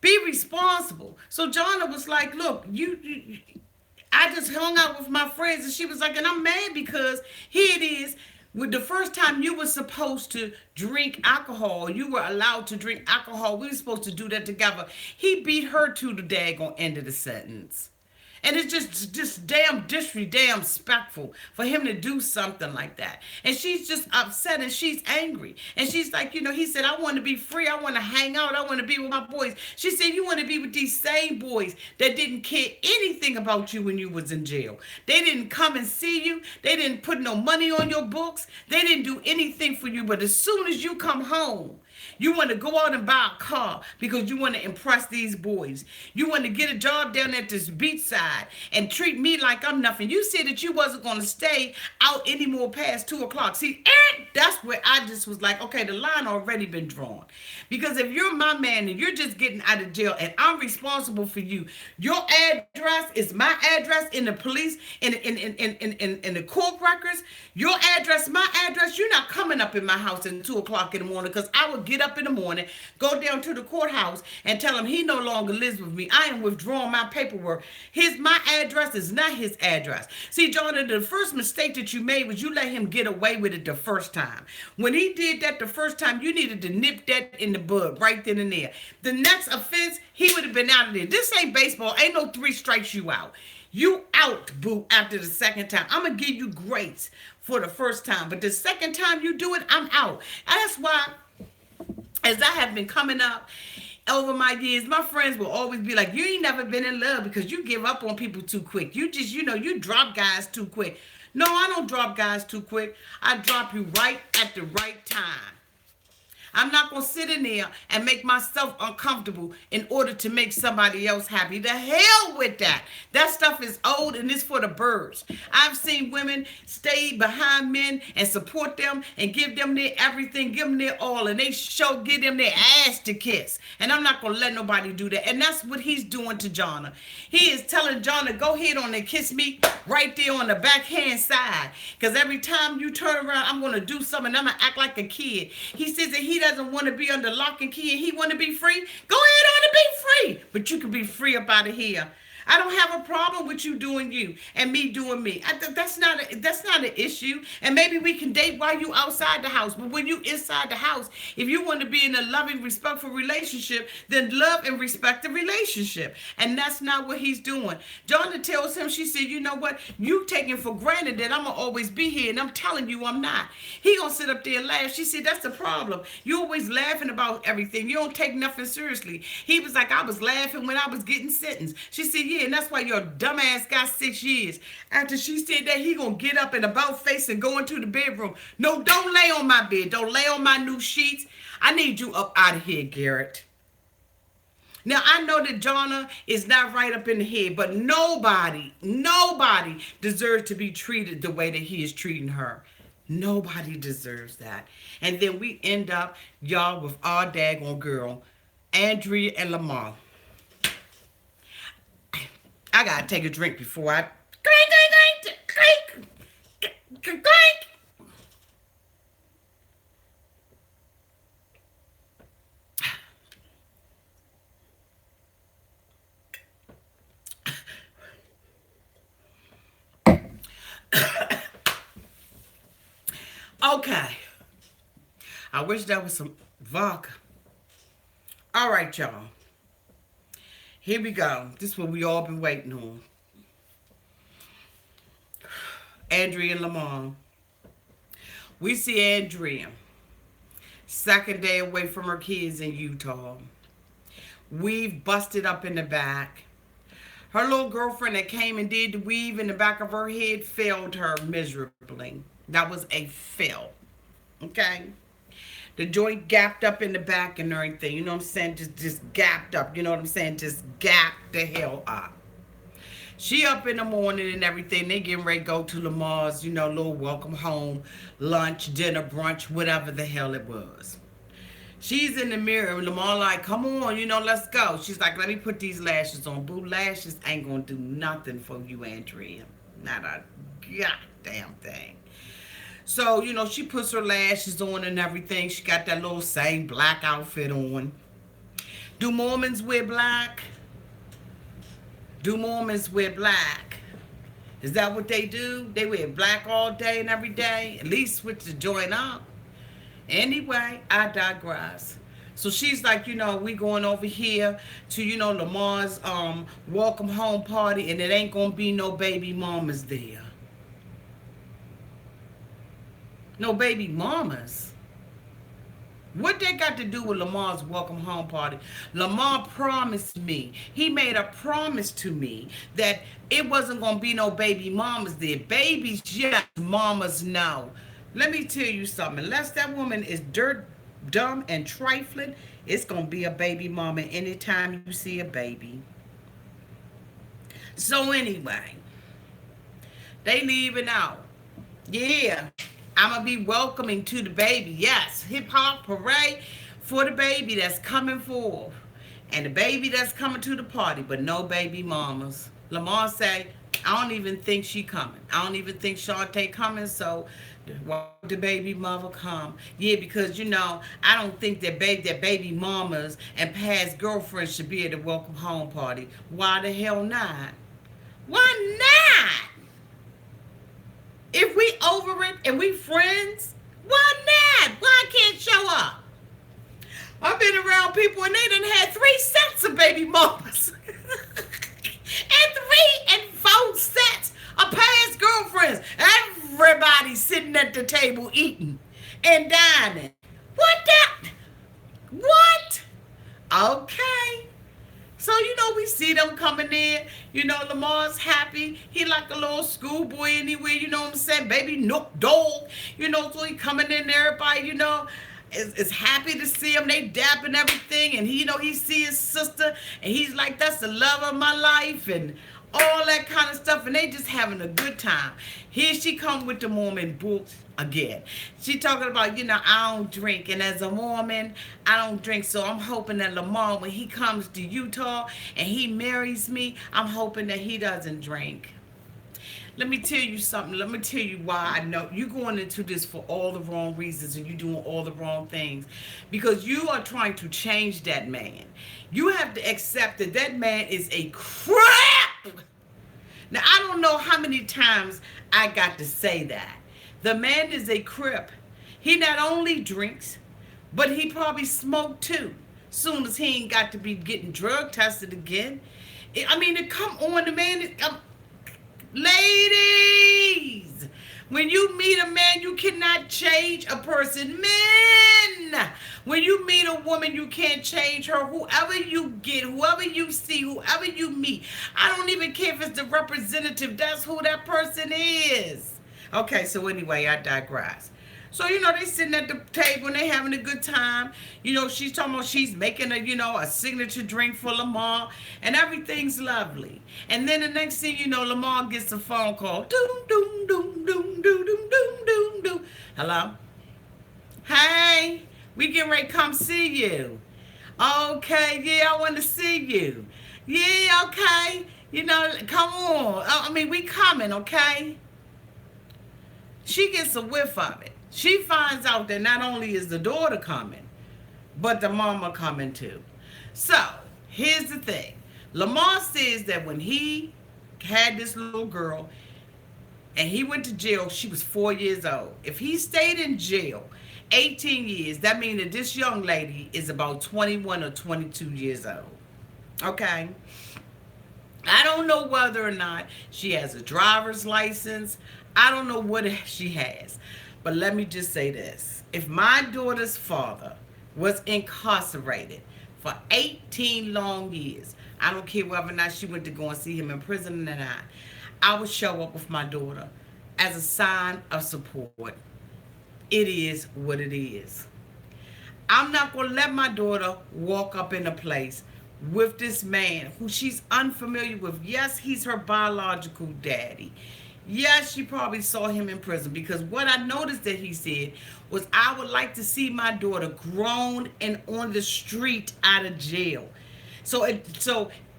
Be responsible. So Johnna was like, look, I just hung out with my friends, and she was like, and I'm mad because here it is. With the first time you were supposed to drink alcohol, you were allowed to drink alcohol. We were supposed to do that together. He beat her to the daggone end of the sentence. And it's just damn disrespectful for him to do something like that. And she's just upset and she's angry. And she's like, he said, I want to be free. I want to hang out. I want to be with my boys. She said, you want to be with these same boys that didn't care anything about you when you was in jail. They didn't come and see you. They didn't put no money on your books. They didn't do anything for you. But as soon as you come home, you want to go out and buy a car because you want to impress these boys. You want to get a job down at this beachside and treat me like I'm nothing. You said that you wasn't going to stay out anymore past 2 o'clock. See, that's where I just was like, okay, the line already been drawn. Because if you're my man and you're just getting out of jail and I'm responsible for you, your address is my address in the police, in the court records. Your address, my address. You're not coming up in my house at 2 o'clock in the morning, because I would get up in the morning, go down to the courthouse and tell him he no longer lives with me. I am withdrawing my paperwork. My address is not his address. See, Johnna, the first mistake that you made was you let him get away with it the first time. When he did that the first time, you needed to nip that in the bud right then and there. The next offense, he would have been out of there. This ain't baseball. Ain't no 3 strikes you out. You out, boo, after the second time. I'm going to give you grace for the first time. But the second time you do it, I'm out. And that's why, as I have been coming up over my years, my friends will always be like, you ain't never been in love because you give up on people too quick. You just, you drop guys too quick. No, I don't drop guys too quick. I drop you right at the right time. I'm not going to sit in there and make myself uncomfortable in order to make somebody else happy. The hell with that. That stuff is old and it's for the birds. I've seen women stay behind men and support them and give them their everything, give them their all, and they give them their ass to kiss. And I'm not going to let nobody do that. And that's what he's doing to Johnna. He is telling Johnna, go ahead on and kiss me right there on the backhand side. Because every time you turn around, I'm going to do something. I'm going to act like a kid. He says that he doesn't want to be under lock and key and he want to be free. Go ahead on and be free. But you can be free up out of here. I don't have a problem with you doing you and me doing me. That's not an issue. And maybe we can date while you outside the house. But when you inside the house, if you want to be in a loving, respectful relationship, then love and respect the relationship. And that's not what he's doing. Johnna tells him, she said, you know what? You taking for granted that I'm going to always be here. And I'm telling you I'm not. He going to sit up there and laugh. She said, that's the problem. You always laughing about everything. You don't take nothing seriously. He was like, I was laughing when I was getting sentenced. She said, year, and that's why your dumbass got 6 years. After she said that, he gonna get up and about face and go into the bedroom. No, don't lay on my bed. Don't lay on my new sheets. I need you up out of here, Garrett. Now, I know that Johnna is not right up in the head, but nobody deserves to be treated the way that he is treating her. Nobody deserves that. And then we end up, y'all, with our daggone girl, Andrea and Lamar. I gotta take a drink before I... Clink, clink, clink, clink, clink. Okay. I wish that was some vodka. All right, y'all. Here we go. This is what we all been waiting on. Andrea and Lamar. We see Andrea. Second day away from her kids in Utah. Weave busted up in the back. Her little girlfriend that came and did the weave in the back of her head failed her miserably. That was a fail. Okay? The joint gapped up in the back and everything. You know what I'm saying? Just gapped up. You know what I'm saying? Just gapped the hell up. She up in the morning and everything. They getting ready to go to Lamar's, little welcome home, lunch, dinner, brunch, whatever the hell it was. She's in the mirror and Lamar like, come on, let's go. She's like, let me put these lashes on. Boo, lashes ain't going to do nothing for you, Andrea. Not a goddamn thing. So, she puts her lashes on and everything. She got that little same black outfit on. Do Mormons wear black? Do Mormons wear black? Is that what they do? They wear black all day and every day? At least switch the joint up. Anyway, I digress. So she's like, we going over here to, Lamar's welcome home party, and it ain't going to be no baby mamas there. No baby mamas. What they got to do with Lamar's welcome home party? Lamar promised me. He made a promise to me that it wasn't going to be no baby mamas there. Babies, yes. Mamas, no. Let me tell you something. Unless that woman is dirt, dumb, and trifling, it's going to be a baby mama anytime you see a baby. So anyway, they leaving out. Yeah. I'm going to be welcoming to the baby. Yes, hip-hop parade for the baby that's coming forth. And the baby that's coming to the party, but no baby mamas. Lamar say, I don't even think she coming. I don't even think Shante coming, so why would the baby mother come? Yeah, because, I don't think that baby mamas and past girlfriends should be at the welcome home party. Why the hell not? Why not? If we over it and we friends, why not? Why I can't show up? I've been around people and they done had 3 sets of baby mamas. and 4 sets of past girlfriends. Everybody sitting at the table eating and dining. What? Okay. So, we see them coming in. Lamar's happy. He like a little schoolboy anyway, you know what I'm saying? Baby nook dog. So he coming in, everybody, is happy to see him. They dapping everything. And, he see his sister. And he's like, that's the love of my life. And all that kind of stuff. And they just having a good time. Here she come with the Mormon books again. She talking about, I don't drink. And as a Mormon, I don't drink. So I'm hoping that Lamar, when he comes to Utah and he marries me, I'm hoping that he doesn't drink. Let me tell you something. Let me tell you why I know you're going into this for all the wrong reasons and you're doing all the wrong things. Because you are trying to change that man. You have to accept that that man is a crap. Now, I don't know how many times I got to say that. The man is a crip. He not only drinks, but he probably smoked too. Soon as he ain't got to be getting drug tested again. Come on, the man is... Ladies, when you meet a man, you cannot change a person. Men, When you meet a woman, you can't change her. Whoever you get, whoever you see, whoever you meet, I don't even care if it's the representative. That's who that person is. Okay, so anyway, I digress. So, they sitting at the table and they having a good time. She's talking about she's making a signature drink for Lamar and everything's lovely. And then the next thing you know, Lamar gets a phone call. Doom, doom, doom, doom, doom, doom, doom, doom, doom. Hello? Hey, we getting ready to come see you. Okay, yeah, I want to see you. Yeah, okay. Come on. We coming, okay? She gets a whiff of it. She finds out that not only is the daughter coming, but the mama coming too. So, here's the thing. Lamar says that when he had this little girl and he went to jail, she was 4 years old. If he stayed in jail 18 years, that means that this young lady is about 21 or 22 years old. Okay? I don't know whether or not she has a driver's license. I don't know what she has. But let me just say this. If my daughter's father was incarcerated for 18 long years, I don't care whether or not she went to go and see him in prison or not, I would show up with my daughter as a sign of support. It is what it is. I'm not going to let my daughter walk up in a place with this man who she's unfamiliar with. Yes, he's her biological daddy. Yes, she probably saw him in prison, because what I noticed that he said was, I would like to see my daughter grown and on the street out of jail. So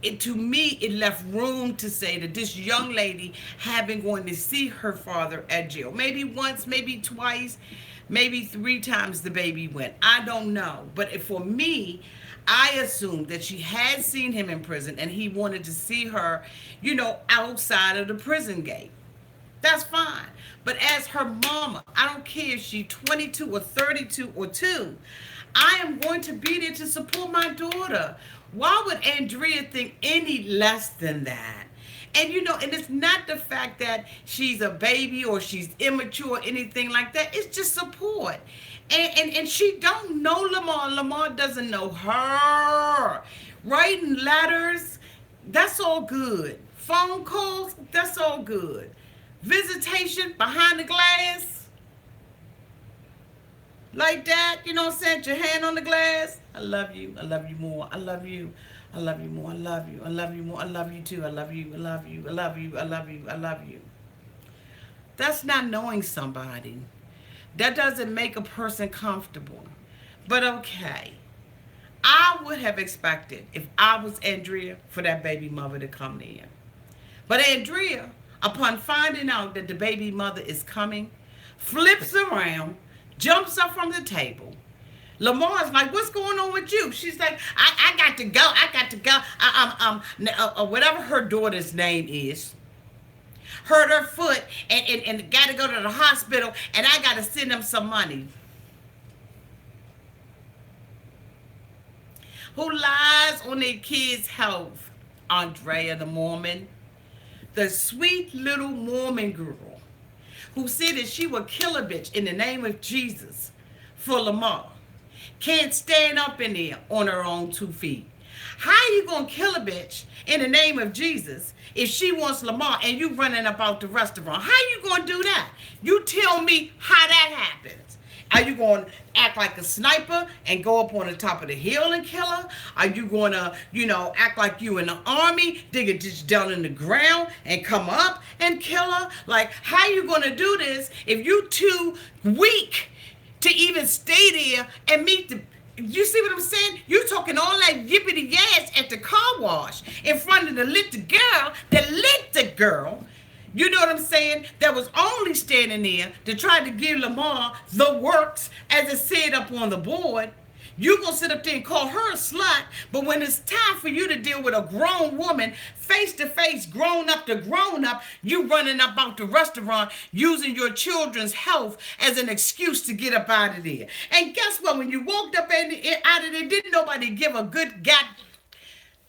to me, it left room to say that this young lady had been going to see her father at jail. Maybe once, maybe twice, maybe 3 times the baby went. I don't know. But for me, I assumed that she had seen him in prison and he wanted to see her, outside of the prison gate. That's fine. But as her mama, I don't care if she's 22 or 32 or 2, I am going to be there to support my daughter. Why would Andrea think any less than that? And and it's not the fact that she's a baby or she's immature or anything like that. It's just support. And she don't know Lamar. Lamar doesn't know her. Writing letters, that's all good. Phone calls, that's all good. Visitation behind the glass, like that, set your hand on the glass. I love you more. I love you. I love you more. I love you. I love you more. I love you too. I love you. I love you. I love you. I love you. I love you. That's not knowing somebody. That doesn't make a person comfortable. But okay. I would have expected, if I was Andrea, for that baby mother to come in. But Andrea, upon finding out that the baby mother is coming, flips around, jumps up from the table. Lamar's like, what's going on with you? She's like, I got to go. I got to go. Whatever her daughter's name is, hurt her foot and got to go to the hospital, and I got to send them some money. Who lies on their kids' health? Andrea the Mormon. The sweet little Mormon girl who said that she would kill a bitch in the name of Jesus for Lamar. Can't stand up in there on her own 2 feet. How you going to kill a bitch in the name of Jesus if she wants Lamar and you running about the restaurant? How you going to do that? You tell me how that happens. Are you going to act like a sniper and go up on the top of the hill and kill her? Are you going to, act like you in the army, dig a ditch down in the ground and come up and kill her? Like, how you going to do this if you too weak to even stay there and meet the... You see what I'm saying? You talking all that yippity ass at the car wash in front of the lit girl. You know what I'm saying? That was only standing there to try to give Lamar the works as it said up on the board. You gonna sit up there and call her a slut, but when it's time for you to deal with a grown woman, face to face, grown up to grown up, you running up out the restaurant using your children's health as an excuse to get up out of there. And guess what? When you walked up out of there, didn't nobody give a good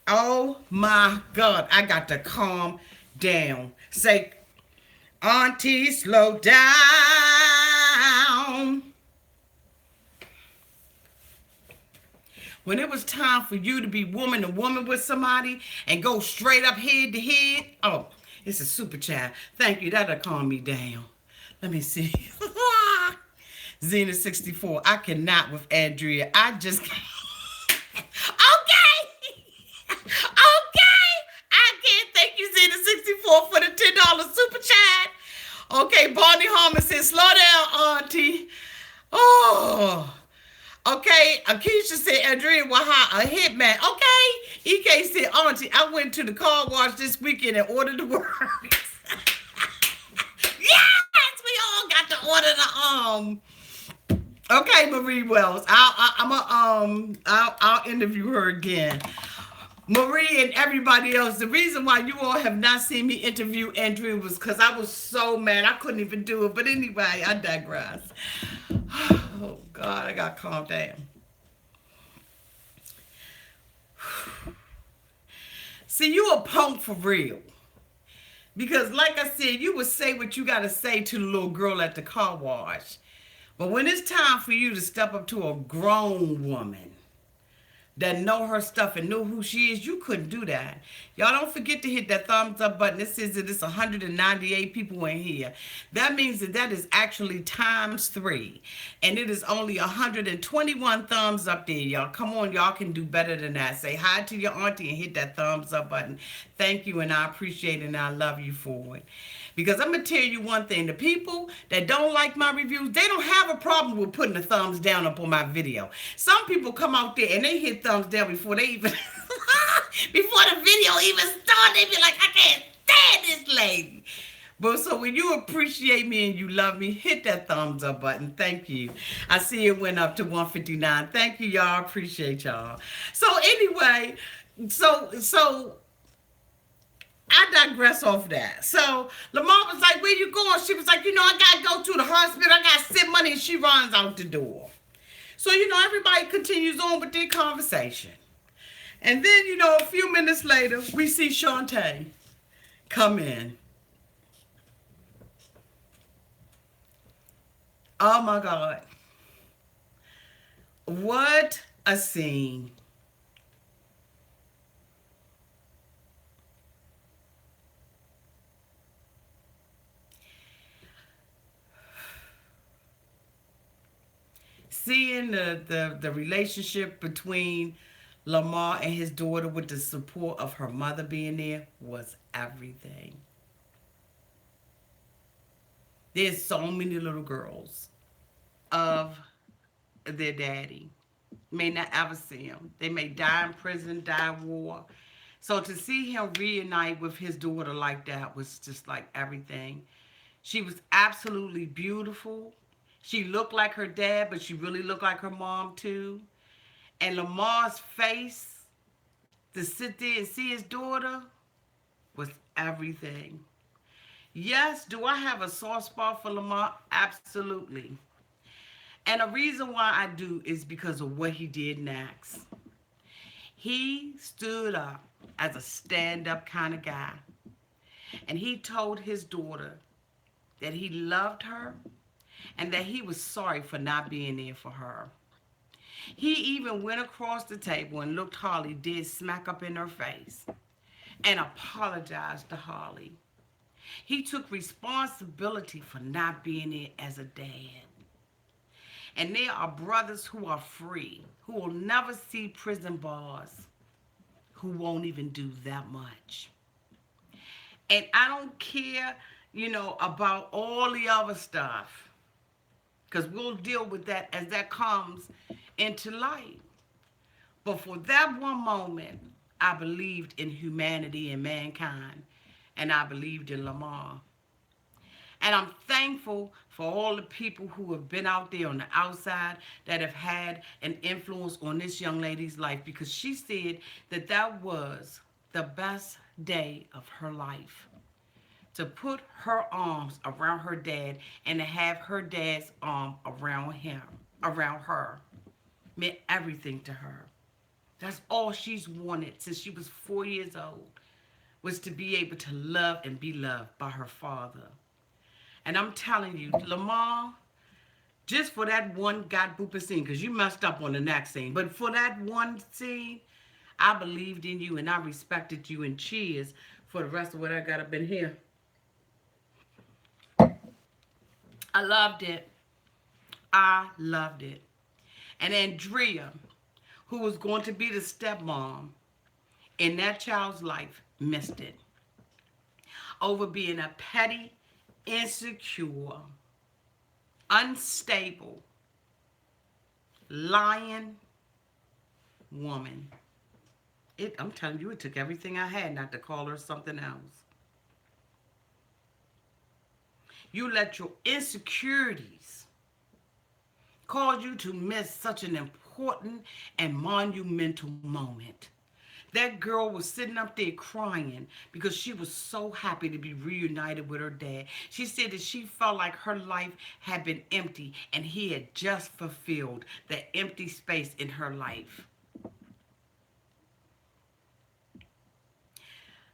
Oh my God, I got to calm down. Say, Auntie, slow down. When it was time for you to be woman to woman with somebody and go straight up head to head, oh, it's a super chat. Thank you. That'll calm me down. Let me see. Xena64. I cannot with Andrea. I just can't. Okay. Okay. I can't thank you, Xena64, for the $10 super chat. Okay, Barney Harmon says, slow down, Auntie. Oh. Okay, Akeisha said, Andrea Waha, a hitman. Okay, EK said, Auntie, I went to the car wash this weekend and ordered the works. Yes, we all got to order the Okay, Marie Wells, I'll interview her again. Marie and everybody else, the reason why you all have not seen me interview Andrea was because I was so mad I couldn't even do it. But anyway, I digress. Oh God, I got to calm down. See, you a punk for real. Because like I said, you would say what you got to say to the little girl at the car wash. But when it's time for you to step up to a grown woman that know her stuff and know who she is, you couldn't do that. Y'all don't forget to hit that thumbs up button. It says that it's 198 people in here. That means that is actually times 3. And it is only 121 thumbs up there, y'all. Come on, y'all can do better than that. Say hi to your auntie and hit that thumbs up button. Thank you, and I appreciate it, and I love you for it. Because I'm going to tell you one thing. The people that don't like my reviews, they don't have a problem with putting the thumbs down up on my video. Some people come out there and they hit thumbs down before they even, before the video even started. They be like, I can't stand this lady. But so when you appreciate me and you love me, hit that thumbs up button. Thank you. I see it went up to 159. Thank you, y'all. Appreciate y'all. So anyway, so I digress off that. So Lamar was like, where you going? She was like, I got to go to the hospital. I got to send money. And she runs out the door. So, everybody continues on with their conversation. And then, a few minutes later, we see Shante come in. Oh, my God. What a scene. Seeing the relationship between Lamar and his daughter with the support of her mother being there was everything. There's so many little girls of their daddy. May not ever see him. They may die in prison, die in war. So to see him reunite with his daughter like that was just like everything. She was absolutely beautiful. She looked like her dad, but she really looked like her mom too. And Lamar's face, to sit there and see his daughter, was everything. Yes, do I have a soft spot for Lamar? Absolutely. And the reason why I do is because of what he did next. He stood up as a stand-up kind of guy. And he told his daughter that he loved her and that he was sorry for not being there for her. He even went across the table and looked Holly dead smack up in her face and apologized to Holly. He took responsibility for not being there as a dad. And there are brothers who are free, who will never see prison bars, who won't even do that much. And I don't care, about all the other stuff, because we'll deal with that as that comes into light. But for that one moment, I believed in humanity and mankind, and I believed in Lamar. And I'm thankful for all the people who have been out there on the outside that have had an influence on this young lady's life, because she said that that was the best day of her life. To put her arms around her dad and to have her dad's arm around her, meant everything to her. That's all she's wanted since she was 4 years old, was to be able to love and be loved by her father. And I'm telling you, Lamar, Just for that one got booper scene, because you messed up on the next scene. But for that one scene, I believed in you and I respected you, and cheers for the rest of what I got up in here. I loved it. I loved it. And Andrea, who was going to be the stepmom in that child's life, missed it over being a petty, insecure, unstable, lying woman. I'm telling you, it took everything I had not to call her something else. You let your insecurities cause you to miss such an important and monumental moment. That girl was sitting up there crying because she was so happy to be reunited with her dad. She said that she felt like her life had been empty and he had just fulfilled the empty space in her life.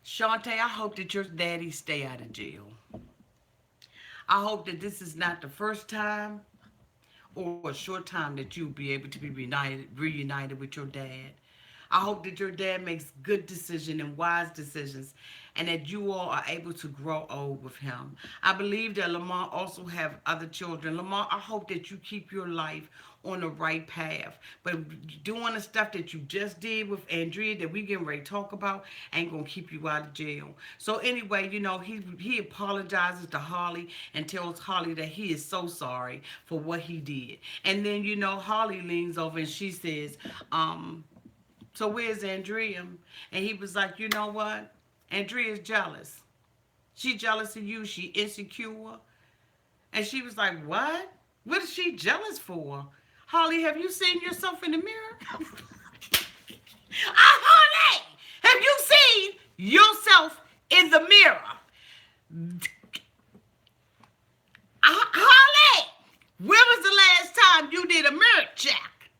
Shante, I hope that your daddy stay out of jail. I hope that this is not the first time or a short time that you'll be able to be reunited with your dad. I hope that your dad makes good decisions and wise decisions and that you all are able to grow old with him. I believe that Lamar also have other children. Lamar, I hope that you keep your life on the right path. But doing the stuff that you just did with Andrea that we getting ready to talk about ain't going to keep you out of jail. So anyway, he apologizes to Holly and tells Holly that he is so sorry for what he did. And then, Holly leans over and she says, so where's Andrea? And he was like, you know what? Andrea's jealous. She jealous of you. She insecure. And she was like, what? What is she jealous for? Holly, have you seen yourself in the mirror? Holly, have you seen yourself in the mirror? Holly, when was the last time you did a mirror check?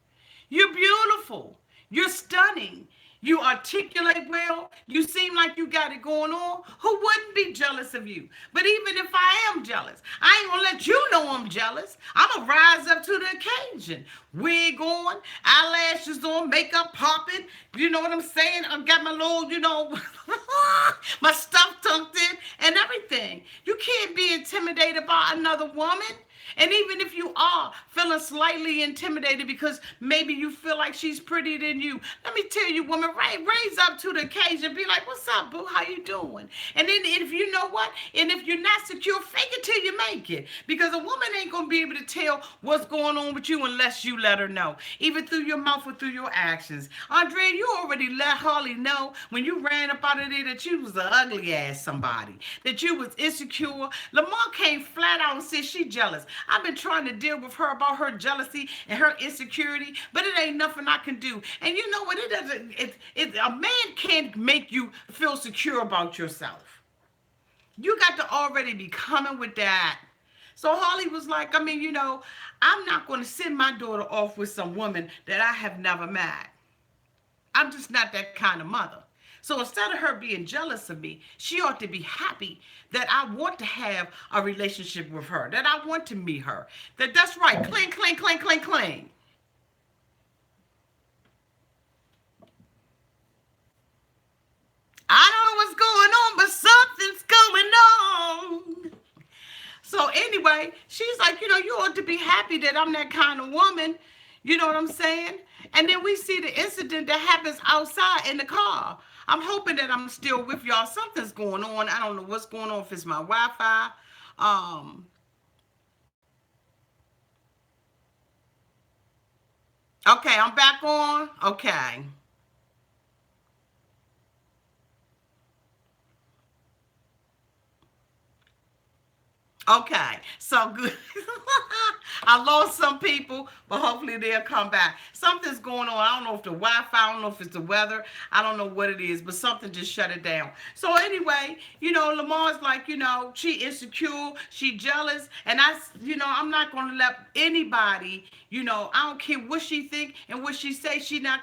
You're beautiful. You're stunning. You articulate well. You seem like you got it going on. Who wouldn't be jealous of you? But even if I am jealous, I ain't gonna let you know I'm jealous. I'm gonna rise up to the occasion. Wig on, eyelashes on, makeup popping. You know what I'm saying? I've got my little, my stuff tucked in and everything. You can't be intimidated by another woman. And even if you are feeling slightly intimidated because maybe you feel like she's prettier than you, let me tell you, woman, raise up to the occasion. Be like, what's up, boo? How you doing? And then if you know what? And if you're not secure, fake it till you make it. Because a woman ain't going to be able to tell what's going on with you unless you let her know. Either through your mouth or through your actions. Andrea, you already let Holly know when you ran up out of there that you was an ugly ass somebody. That you was insecure. Lamar came flat out and said she jealous. I've been trying to deal with her about her jealousy and her insecurity, but it ain't nothing I can do. And you know what? It doesn't. A man can't make you feel secure about yourself. You got to already be coming with that. So Holly was like, I'm not going to send my daughter off with some woman that I have never met. I'm just not that kind of mother. So instead of her being jealous of me, she ought to be happy that I want to have a relationship with her, that I want to meet her. That's right. Cling, cling, cling, cling, cling. I don't know what's going on, but something's going on. So anyway, she's like, you ought to be happy that I'm that kind of woman. You know what I'm saying? And then we see the incident that happens outside in the car. I'm hoping that I'm still with y'all. Something's going on. I don't know what's going on, if it's my Wi-Fi. Um, okay, I'm back on. Okay. Okay, so good. I lost some people, but hopefully they'll come back. Something's going on. I don't know if the Wi-Fi, I don't know if it's the weather. I don't know what it is, but something just shut it down. So anyway, Lamar's like, she insecure, she jealous, and I'm not going to let anybody, I don't care what she think and what she say. She not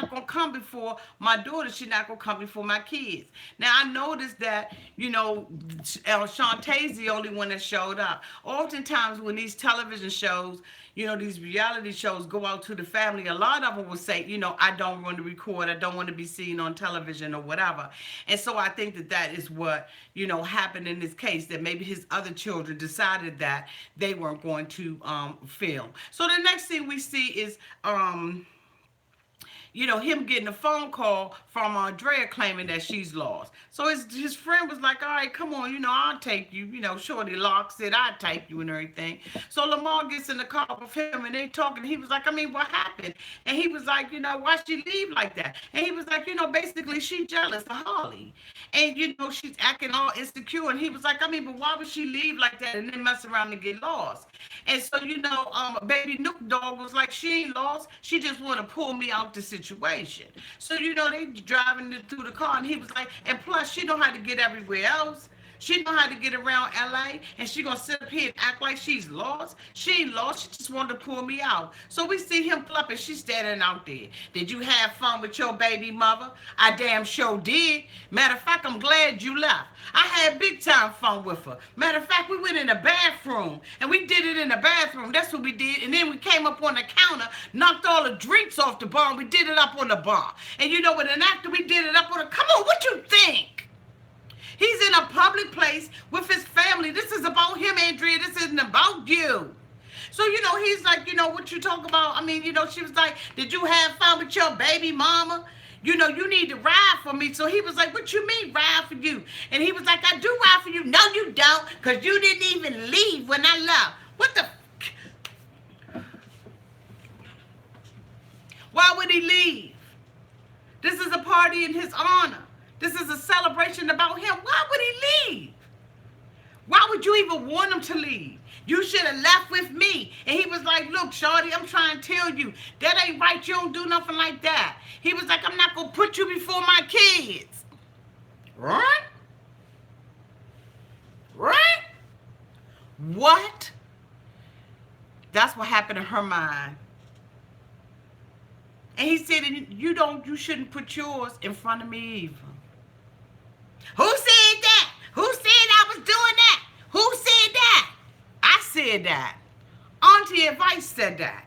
going to come before my daughter. She not going to come before my kids. Now I noticed that, Shantae's the only one that showed up. Oftentimes, when these television shows, these reality shows go out to the family, a lot of them will say, I don't want to record, I don't want to be seen on television or whatever. And so I think that that is what, happened in this case, that maybe his other children decided that they weren't going to film. So the next thing we see is, him getting a phone call from Andrea claiming that she's lost. So his friend was like, all right, come on, I'll take you. Shorty Locke said, I'll take you and everything. So Lamar gets in the car with him and they talking. He was like, I mean, what happened? And he was like, why she leave like that? And he was like, basically she jealous of Holly. And, she's acting all insecure. And he was like, I mean, but why would she leave like that and then mess around and get lost? And so, baby Nook Dog was like, she ain't lost. She just want to pull me out the situation. So, they driving through the car, and he was like, and plus, she know how to get everywhere else. She know how to get around LA, and she gonna sit up here and act like she's lost. She ain't lost. She just wanted to pull me out. So we see him pull up, and she's standing out there. Did you have fun with your baby mother? I damn sure did. Matter of fact, I'm glad you left. I had big time fun with her. Matter of fact, we went in the bathroom, and we did it in the bathroom. That's what we did. And then we came up on the counter, knocked all the drinks off the bar, and we did it up on the bar. And with an actor, we did it up on the. Come on, what you think? He's in a public place with his family. This is about him, Andrea. This isn't about you. So, he's like, what you talk about? I mean, she was like, did you have fun with your baby mama? You need to ride for me. So he was like, what you mean ride for you? And he was like, I do ride for you. No, you don't, because you didn't even leave when I left. What the? Why would he leave? This is a party in his honor. This is a celebration about him. Why would he leave? Why would you even want him to leave? You should have left with me. And he was like, look, shorty, I'm trying to tell you, that ain't right. You don't do nothing like that. He was like, I'm not going to put you before my kids. Right? Right? What? That's what happened in her mind. And he said, you shouldn't put yours in front of me either. Who said that? Who said I was doing that? Who said that? I said that. Auntie Advice said that.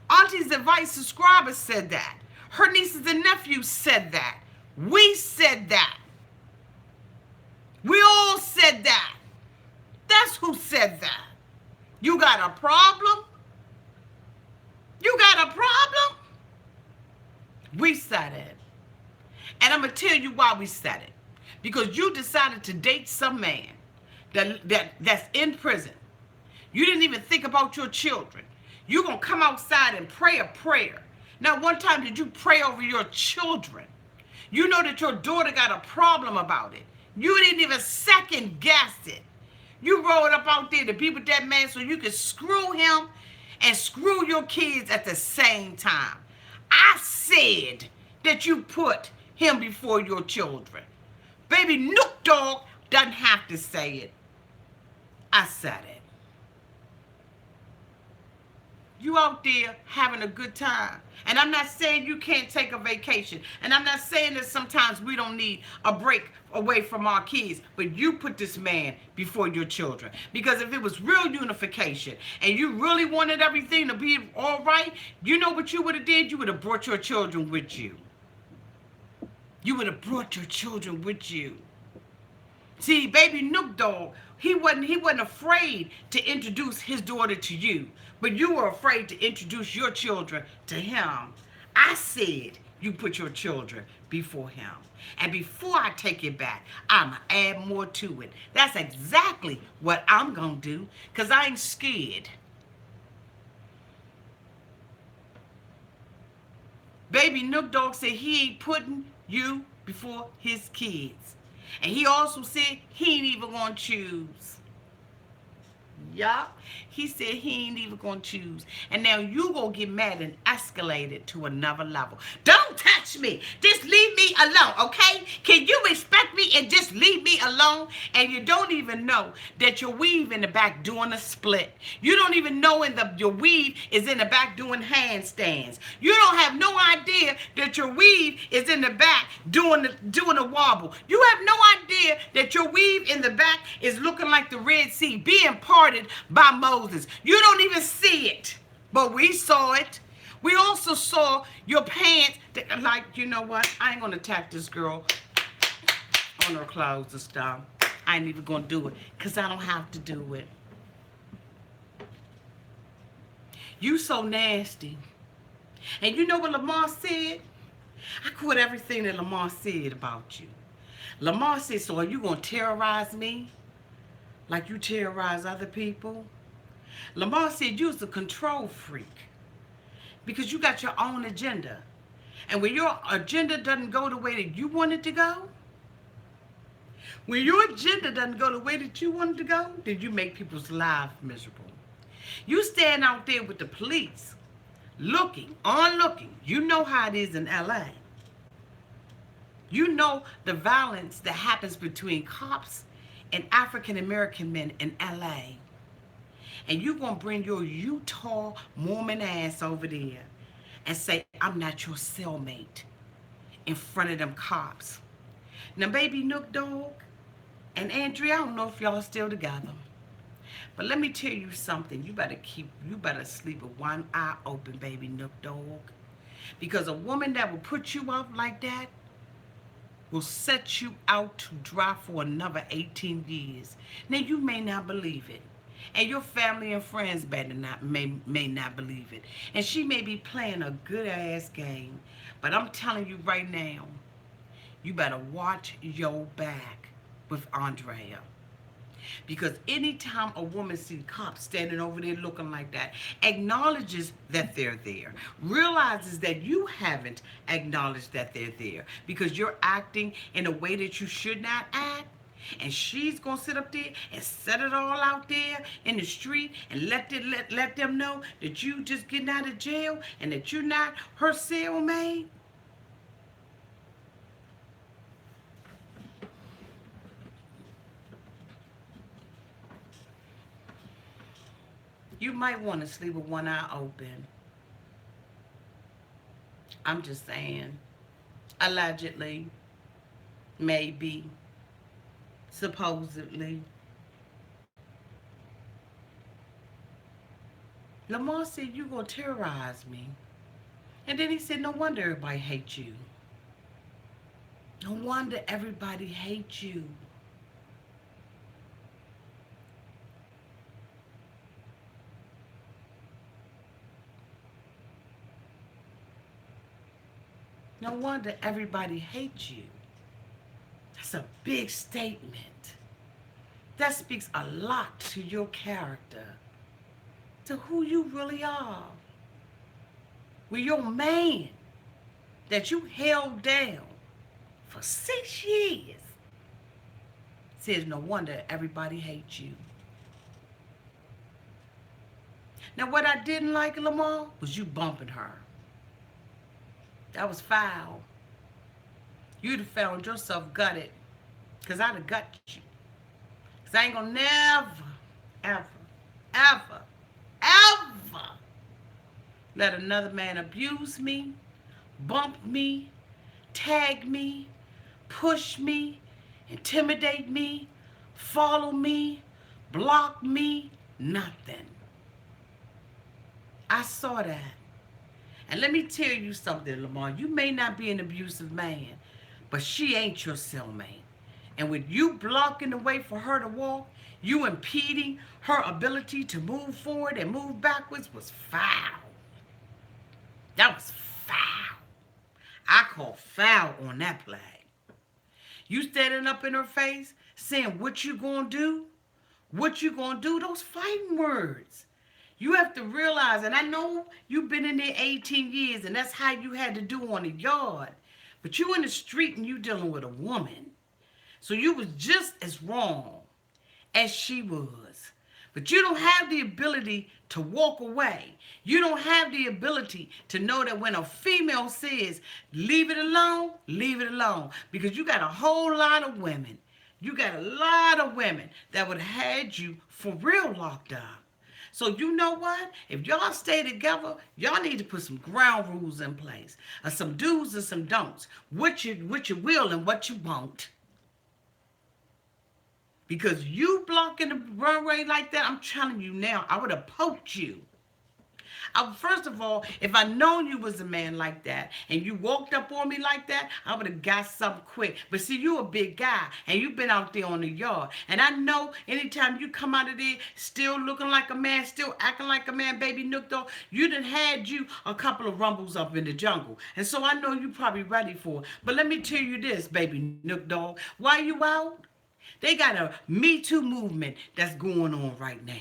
Auntie's Advice subscribers said that. Her nieces and nephews said that. We said that. We all said that. That's who said that. You got a problem? You got a problem? We said it. And I'm going to tell you why we said it. Because you decided to date some man that's in prison. You didn't even think about your children. You're going to come outside and pray a prayer. Now, one time did you pray over your children? You know that your daughter got a problem about it. You didn't even second guess it. You rolled up out there to be with that man so you could screw him and screw your kids at the same time. I said that you put him before your children. Baby Nook Dog doesn't have to say it. I said it. You out there having a good time. And I'm not saying you can't take a vacation. And I'm not saying that sometimes we don't need a break away from our kids. But you put this man before your children. Because if it was real unification and you really wanted everything to be all right, you know what you would have did? You would have brought your children with you. You would have brought your children with you. See, baby Nook Dog, he wasn't afraid to introduce his daughter to you, but you were afraid to introduce your children to him. I said you put your children before him. And before I take it back, I'm going to add more to it. That's exactly what I'm going to do, because I ain't scared. Baby Nook Dog said he ain't putting you before his kids. And he also said he ain't even going to choose. Yup. He said he ain't even gonna choose. And now you gonna get mad and escalate it to another level. Don't touch me. Just leave me alone, okay? Can you respect me and just leave me alone? And you don't even know that your weave in the back doing a split. You don't even know your weave is in the back doing handstands. You don't have no idea that your weave is in the back doing a wobble. You have no idea that your weave in the back is looking like the Red Sea being parted by Moses. You don't even see it, but we saw it. We also saw your pants. Like, you know what? I ain't gonna attack this girl on her clothes and stuff. I ain't even gonna do it because I don't have to do it. You so nasty. And you know what Lamar said? I quote everything that Lamar said about you. Lamar said, so are you going to terrorize me like you terrorize other people? Lamar said you was a control freak because you got your own agenda. And when your agenda doesn't go the way that you want it to go, when your agenda doesn't go the way that you want it to go, then you make people's lives miserable. You stand out there with the police looking, onlooking. You know how it is in LA. You know the violence that happens between cops and African American men in LA. And you're going to bring your Utah Mormon ass over there and say, I'm not your cellmate in front of them cops. Now, baby Nook Dog and Andrea, I don't know if y'all are still together. But let me tell you something. You better sleep with one eye open, baby Nook Dog. Because a woman that will put you off like that will set you out to dry for another 18 years. Now, you may not believe it. And your family and friends may not believe it. And she may be playing a good-ass game. But I'm telling you right now, you better watch your back with Andrea. Because anytime a woman sees cops standing over there looking like that, acknowledges that they're there, realizes that you haven't acknowledged that they're there because you're acting in a way that you should not act, and she's going to sit up there and set it all out there in the street and let them know that you just getting out of jail and that you're not her cellmate. You might want to sleep with one eye open. I'm just saying. Allegedly. Maybe. Supposedly. Lamar said, you going to terrorize me. And then he said, no wonder everybody hates you. No wonder everybody hates you. No wonder everybody hates you. That's a big statement. That speaks a lot to your character, to who you really are. With your man that you held down for 6 years says no wonder everybody hates you. Now what I didn't like, Lamar, was you bumping her. That was foul. You'd have found yourself gutted. Because I'd have gutted you. Because I ain't going to never, ever, ever, ever let another man abuse me, bump me, tag me, push me, intimidate me, follow me, block me, nothing. I saw that. And let me tell you something, Lamar. You may not be an abusive man, but she ain't your cellmate. And with you blocking the way for her to walk, you impeding her ability to move forward and move backwards was foul. That was foul. I call foul on that play. You standing up in her face saying what you gonna do? What you gonna do? Those fighting words. You have to realize, and I know you've been in there 18 years, and that's how you had to do on the yard. But you in the street and you dealing with a woman. So you was just as wrong as she was. But you don't have the ability to walk away. You don't have the ability to know that when a female says, leave it alone. Because you got a whole lot of women. You got a lot of women that would have had you for real locked up. So you know what? If y'all stay together, y'all need to put some ground rules in place. Some do's and some don'ts. What you will and what you won't. Because you blocking the runway like that, I'm telling you now, I would have poked you. First of all, if I known you was a man like that and you walked up on me like that, I would have got something quick. But see, you a big guy and you been out there on the yard. And I know anytime you come out of there still looking like a man, still acting like a man, baby Nook dog, you done had you a couple of rumbles up in the jungle. And so I know you probably ready for it. But let me tell you this, baby Nook dog, while you out, they got a Me Too movement that's going on right now.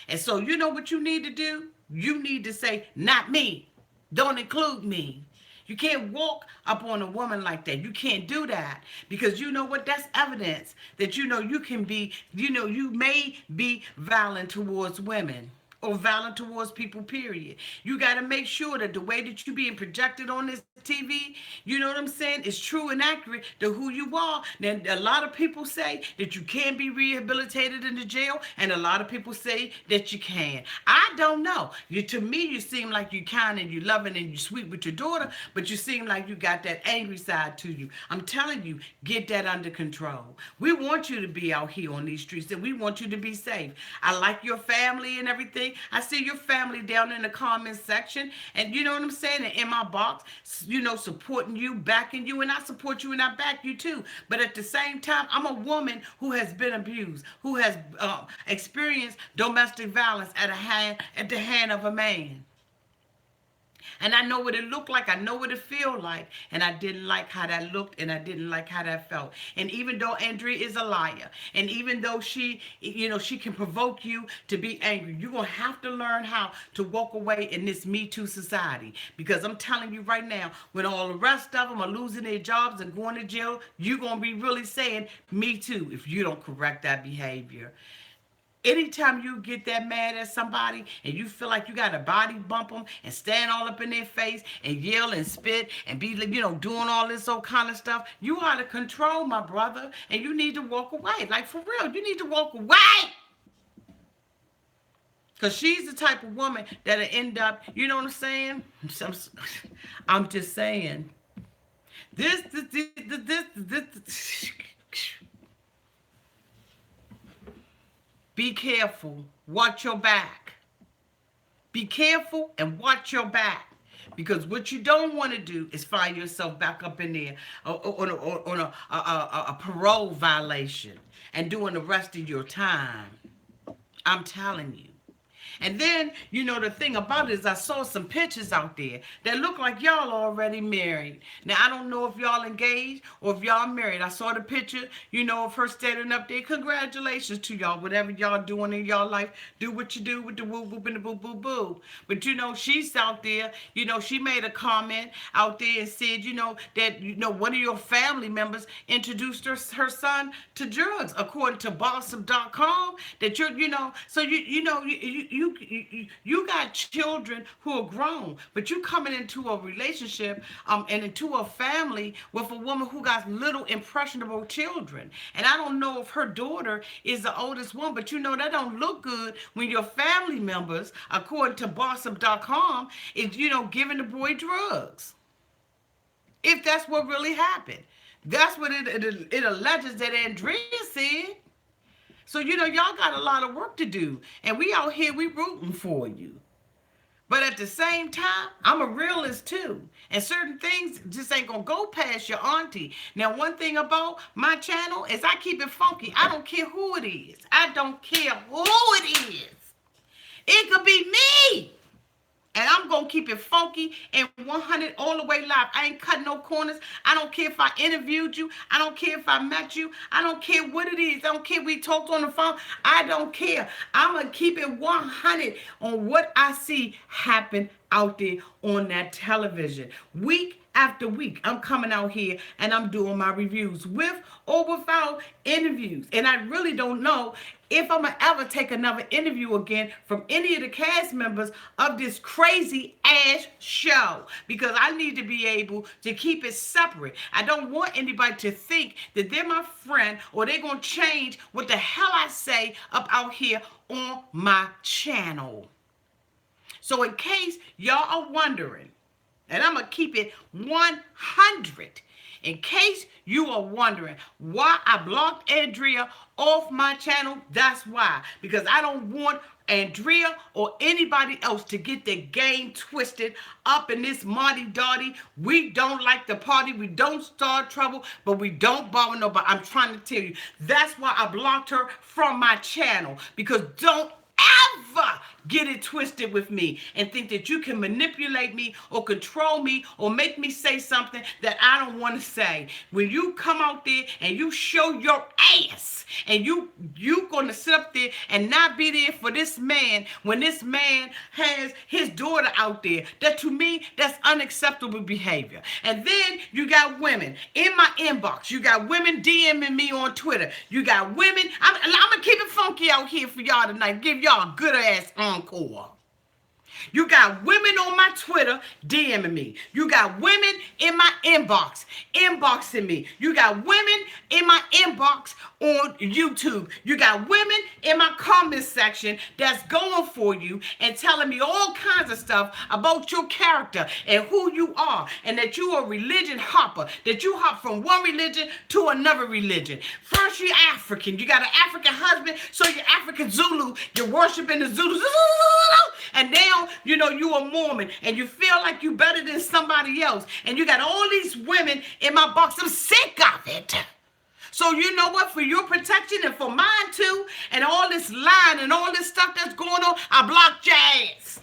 And so you know what you need to do? You need to say, not me. Don't include me. You can't walk up on a woman like that. You can't do that. Because you know what? That's evidence that you can be, you may be violent towards women. Or violent towards people, period. You got to make sure that the way that you being projected on this TV, you know what I'm saying, is true and accurate to who you are. Now, a lot of people say that you can be rehabilitated in the jail, and a lot of people say that you can. I don't know. To me, you seem like you kind and you loving and you sweet with your daughter, but you seem like you got that angry side to you. I'm telling you, get that under control. We want you to be out here on these streets, and we want you to be safe. I like your family and everything. I see your family down in the comments section, and you know what I'm saying, and in my box, supporting you, backing you, and I support you and I back you too. But at the same time, I'm a woman who has been abused, who has experienced domestic violence at the hand of a man. And I know what it looked like. I know what it feel like. And I didn't like how that looked, and I didn't like how that felt. And even though Andrea is a liar, and even though she can provoke you to be angry, you're going to have to learn how to walk away in this Me Too society. Because I'm telling you right now, when all the rest of them are losing their jobs and going to jail, you're going to be really saying Me Too if you don't correct that behavior. Anytime you get that mad at somebody and you feel like you got to body bump them and stand all up in their face and yell and spit and be, doing all this old kind of stuff, you out of control, my brother, and you need to walk away. Like, for real, you need to walk away. Because she's the type of woman that'll end up, you know what I'm saying? I'm just saying. This. Be careful. Watch your back. Be careful and watch your back. Because what you don't want to do is find yourself back up in there on a parole violation and doing the rest of your time. I'm telling you. And then, the thing about it is I saw some pictures out there that look like y'all already married. Now, I don't know if y'all engaged or if y'all married. I saw the picture, of her standing up there. Congratulations to y'all. Whatever y'all doing in y'all life, do what you do with the woo-woo and the boo-boo-boo. But, she's out there. She made a comment out there and said, that, one of your family members introduced her son to drugs, according to Bossum.com, that so you got children who are grown, but you coming into a relationship and into a family with a woman who got little impressionable children. And I don't know if her daughter is the oldest one, but that don't look good when your family members, according to Bossum.com, is giving the boy drugs. If that's what really happened. That's what it alleges that Andrea said. So, y'all got a lot of work to do. And we out here, we rooting for you. But at the same time, I'm a realist too. And certain things just ain't going to go past your auntie. Now, one thing about my channel is I keep it funky. I don't care who it is. I don't care who it is. It could be me. And I'm going to keep it funky and 100 all the way live. I ain't cutting no corners. I don't care if I interviewed you. I don't care if I met you. I don't care what it is. I don't care if we talked on the phone. I don't care. I'm going to keep it 100 on what I see happen out there on that television. Week after week, I'm coming out here and I'm doing my reviews with or without interviews. And I really don't know if I'm going to ever take another interview again from any of the cast members of this crazy ass show, because I need to be able to keep it separate. I don't want anybody to think that they're my friend or they're going to change what the hell I say up out here on my channel. So in case y'all are wondering, and I'm going to keep it 100, in case you are wondering why I blocked Andrea off my channel, that's why. Because I don't want Andrea or anybody else to get their game twisted up in this Marty Darty. We don't like the party. We don't start trouble, but we don't bother nobody. I'm trying to tell you. That's why I blocked her from my channel. Because don't ever get it twisted with me and think that you can manipulate me or control me or make me say something that I don't want to say. When you come out there and you show your ass and you gonna sit up there and not be there for this man when this man has his daughter out there, that to me, that's unacceptable behavior. And then you got women in my inbox. You got women DMing me on Twitter. You got women. I'm gonna keep it funky out here for y'all tonight. Give y'all a good ass encore. You got women on my Twitter DMing me. You got women in my inbox, inboxing me. You got women in my inbox on YouTube. You got women in my comment section that's going for you and telling me all kinds of stuff about your character and who you are, and that you are a religion hopper, that you hop from one religion to another religion. First, you're African. You got an African husband, so you're African Zulu. You're worshiping the Zulu. And now, you know, you are Mormon and you feel like you better than somebody else. And you got all these women in my box. I'm sick of it. So you know what? For your protection and for mine too, and all this lying and all this stuff that's going on, I blocked your ass.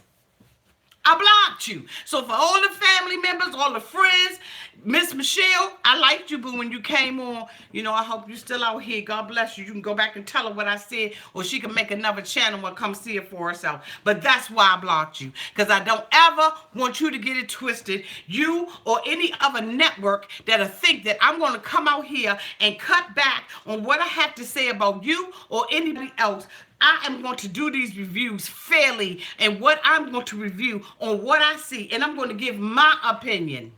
I blocked you. So for all the family members, all the friends, Miss Michelle, I liked you, boo, when you came on. You know, I hope you're still out here. God bless you. You can go back and tell her what I said, or she can make another channel and come see it for herself. But that's why I blocked you, because I don't ever want you to get it twisted. You or any other network that'll think that I'm going to come out here and cut back on what I have to say about you or anybody else. I am going to do these reviews fairly, and what I'm going to review on what I see, and I'm going to give my opinion.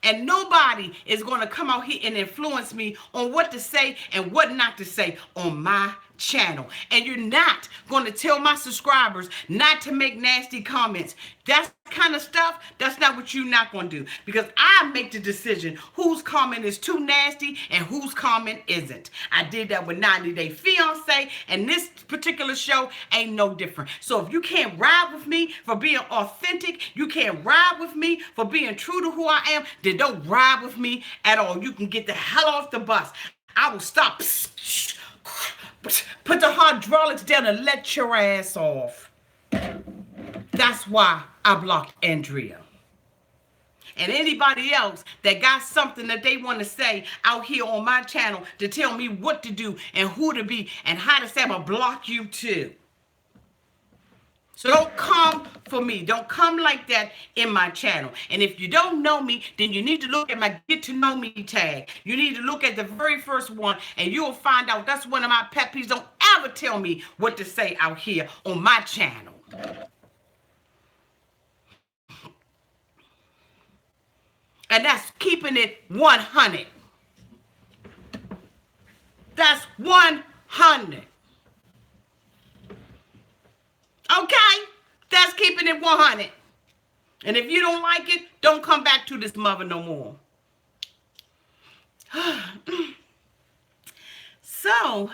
And nobody is going to come out here and influence me on what to say and what not to say on my channel. And you're not going to tell my subscribers not to make nasty comments. That's kind of stuff, that's not what you're not going to do. Because I make the decision whose comment is too nasty and whose comment isn't. I did that with 90 Day Fiance, and this particular show ain't no different. So if you can't ride with me for being authentic, you can't ride with me for being true to who I am, then don't ride with me at all. You can get the hell off the bus. I will stop. Put the hydraulics down and let your ass off. That's why I blocked Andrea. And anybody else that got something that they want to say out here on my channel to tell me what to do and who to be and how to say, I'm going to block you too. So don't come for me. Don't come like that in my channel. And if you don't know me, then you need to look at my Get to Know Me tag. You need to look at the very first one, and you'll find out that's one of my pet peeves. Don't ever tell me what to say out here on my channel. And that's keeping it 100. That's 100. Okay? That's keeping it 100. And if you don't like it, don't come back to this mother no more. So,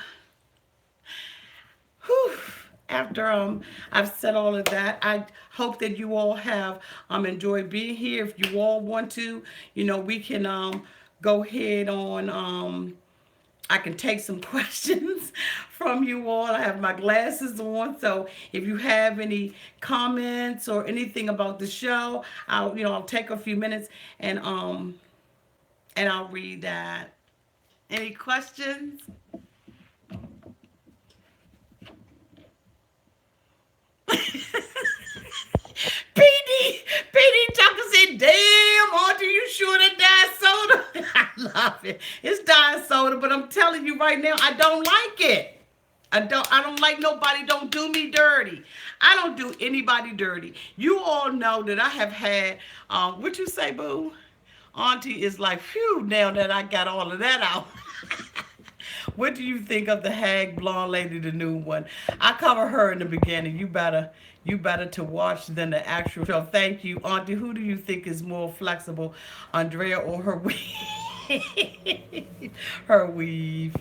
after I've said all of that, I hope that you all have enjoyed being here. If you all want to, you know, we can go ahead on. I can take some questions from you all. I have my glasses on, so if you have any comments or anything about the show, I'll take a few minutes and I'll read that. Any questions? PD Tucker said, damn, Auntie, you sure that diet soda? I love it. It's diet soda, but I'm telling you right now, I don't like it. I don't like nobody. Don't do me dirty. I don't do anybody dirty. You all know that I have had what you say, boo? Auntie is like, phew, now that I got all of that out. What do you think of the hag blonde lady, the new one? I cover her in the beginning. You better to watch than the actual show. Thank you, Auntie. Who do you think is more flexible, Andrea or her weave? Her weave.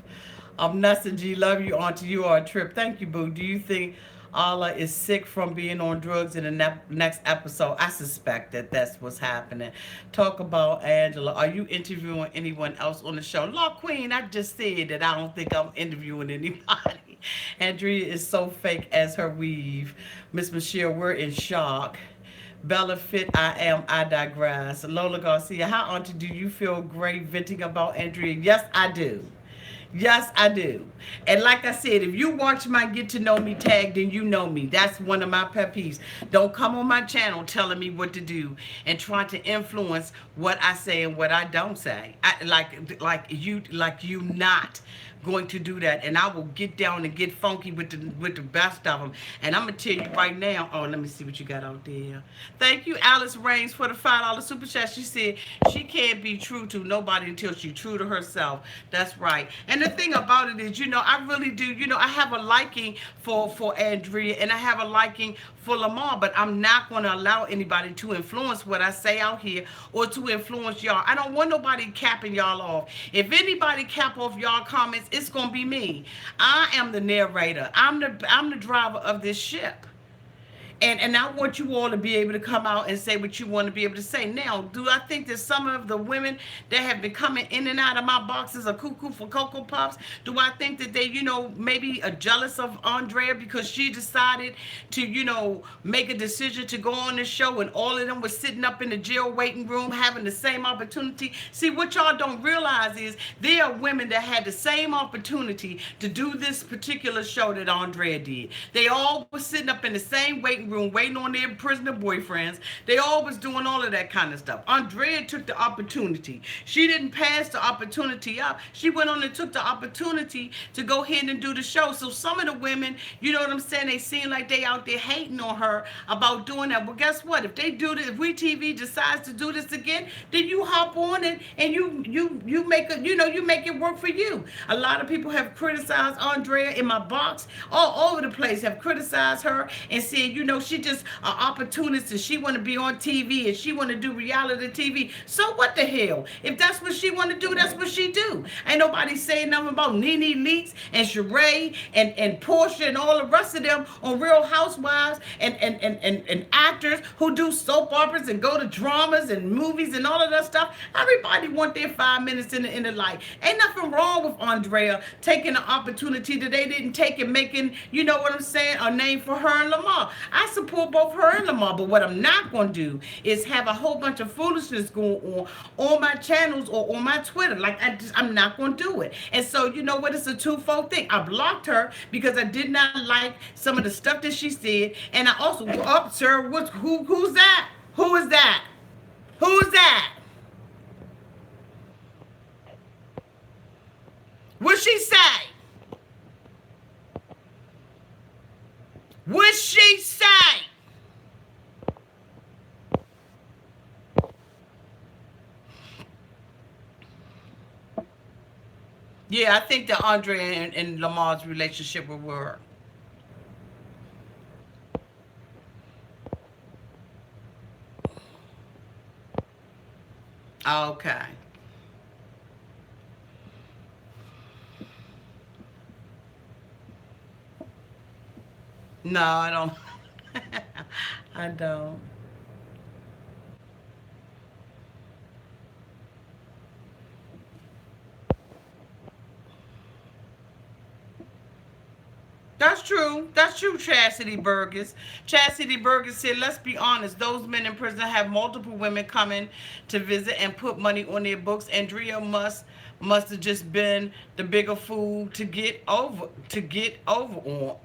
Nessa G, love you, Auntie. You are a trip. Thank you, Boo. Do you think Allah is sick from being on drugs in the next episode? I suspect that that's what's happening. Talk about Angela. Are you interviewing anyone else on the show? Law Queen, I just said that I don't think I'm interviewing anybody. Andrea is so fake as her weave. Miss Michelle, we're in shock. Bella Fit, I digress. Lola Garcia, how, Auntie, do you feel great venting about Andrea? Yes, I do. Yes, I do. And like I said, if you watch my Get to Know Me tag, then you know me. That's one of my pet peeves. Don't come on my channel telling me what to do and trying to influence what I say and what I don't say. Like you not going to do that, and I will get down and get funky with the best of them. And I'm gonna tell you right now. Oh, let me see what you got out there. Thank you, Alice Rains, for the $5 super chat. She said she can't be true to nobody until she's true to herself. That's right. And the thing about it is, I really do. I have a liking for Andrea, and I have a liking for Lamar, but I'm not going to allow anybody to influence what I say out here or to influence y'all. I don't want nobody capping y'all off. If anybody cap off y'all comments, it's going to be me. I am the narrator. I'm the driver of this ship. And I want you all to be able to come out and say what you want to be able to say. Now, do I think that some of the women that have been coming in and out of my boxes are cuckoo for Cocoa Puffs? Do I think that they, maybe are jealous of Andrea because she decided to, make a decision to go on this show and all of them were sitting up in the jail waiting room having the same opportunity? See, what y'all don't realize is there are women that had the same opportunity to do this particular show that Andrea did. They all were sitting up in the same waiting room waiting on their prisoner boyfriends. They all was doing all of that kind of stuff. Andrea took the opportunity. She didn't pass the opportunity up. She went on and took the opportunity to go ahead and do the show. So some of the women, you know what I'm saying, they seem like they out there hating on her about doing that. Well, guess what? If they do this, if WeTV decides to do this again, then you hop on it and you make it, you make it work for you. A lot of people have criticized Andrea in my box all over the place, have criticized her and said, she just an opportunist and she want to be on TV and she want to do reality TV. So what the hell? If that's what she want to do, that's what she do. Ain't nobody saying nothing about Nene Leakes and Sheree and Portia and all the rest of them on Real Housewives and actors who do soap operas and go to dramas and movies and all of that stuff. Everybody want their 5 minutes in the light. Ain't nothing wrong with Andrea taking the opportunity that they didn't take and making, you know what I'm saying, a name for her and Lamar. I support both her and Lamar, but what I'm not going to do is have a whole bunch of foolishness going on my channels or on my Twitter. Like, I'm not going to do it. And so, you know what? It's a twofold thing. I blocked her because I did not like some of the stuff that she said. And I also, sir, who's that? Who is that? Who's that? What she say? What she say? Yeah, I think that Andrea and Lamar's relationship will work. Okay. No, I don't. I don't. That's true. That's true, Chastity Burgess. Chastity Burgess said, let's be honest, those men in prison have multiple women coming to visit and put money on their books. Andrea must have just been the bigger fool to get over on.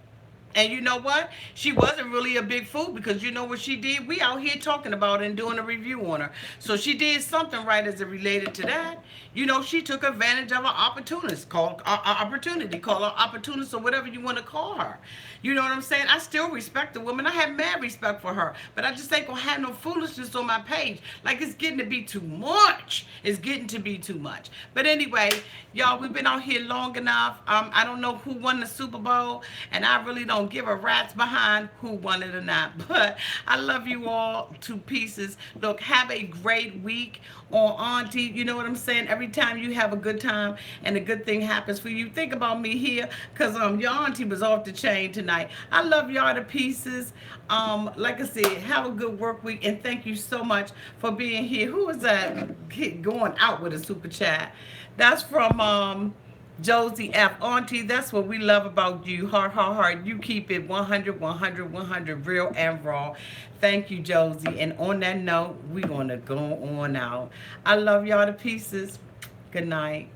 And you know what? She wasn't really a big fool because you know what she did? We out here talking about it and doing a review on her. So she did something right as it related to that. You know, she took advantage of an opportunist, call her opportunist or whatever you want to call her. You know what I'm saying? I still respect the woman. I have mad respect for her, but I just ain't gonna have no foolishness on my page. Like it's getting to be too much. It's getting to be too much. But anyway, y'all, we've been out here long enough. I don't know who won the Super Bowl, and I really don't give a rat's behind who won it or not. But I love you all to pieces. Look, have a great week on Auntie. You know what I'm saying? Every time you have a good time and a good thing happens for you, think about me here, cause your auntie was off the chain tonight. I love y'all to pieces. Like I said, have a good work week, and thank you so much for being here. Who is that going out with a super chat? That's from Josie F. Auntie, that's what we love about you. Heart, heart, heart. You keep it 100, 100, 100, real and raw. Thank you, Josie. And on that note, we're going to go on out. I love y'all to pieces. Good night.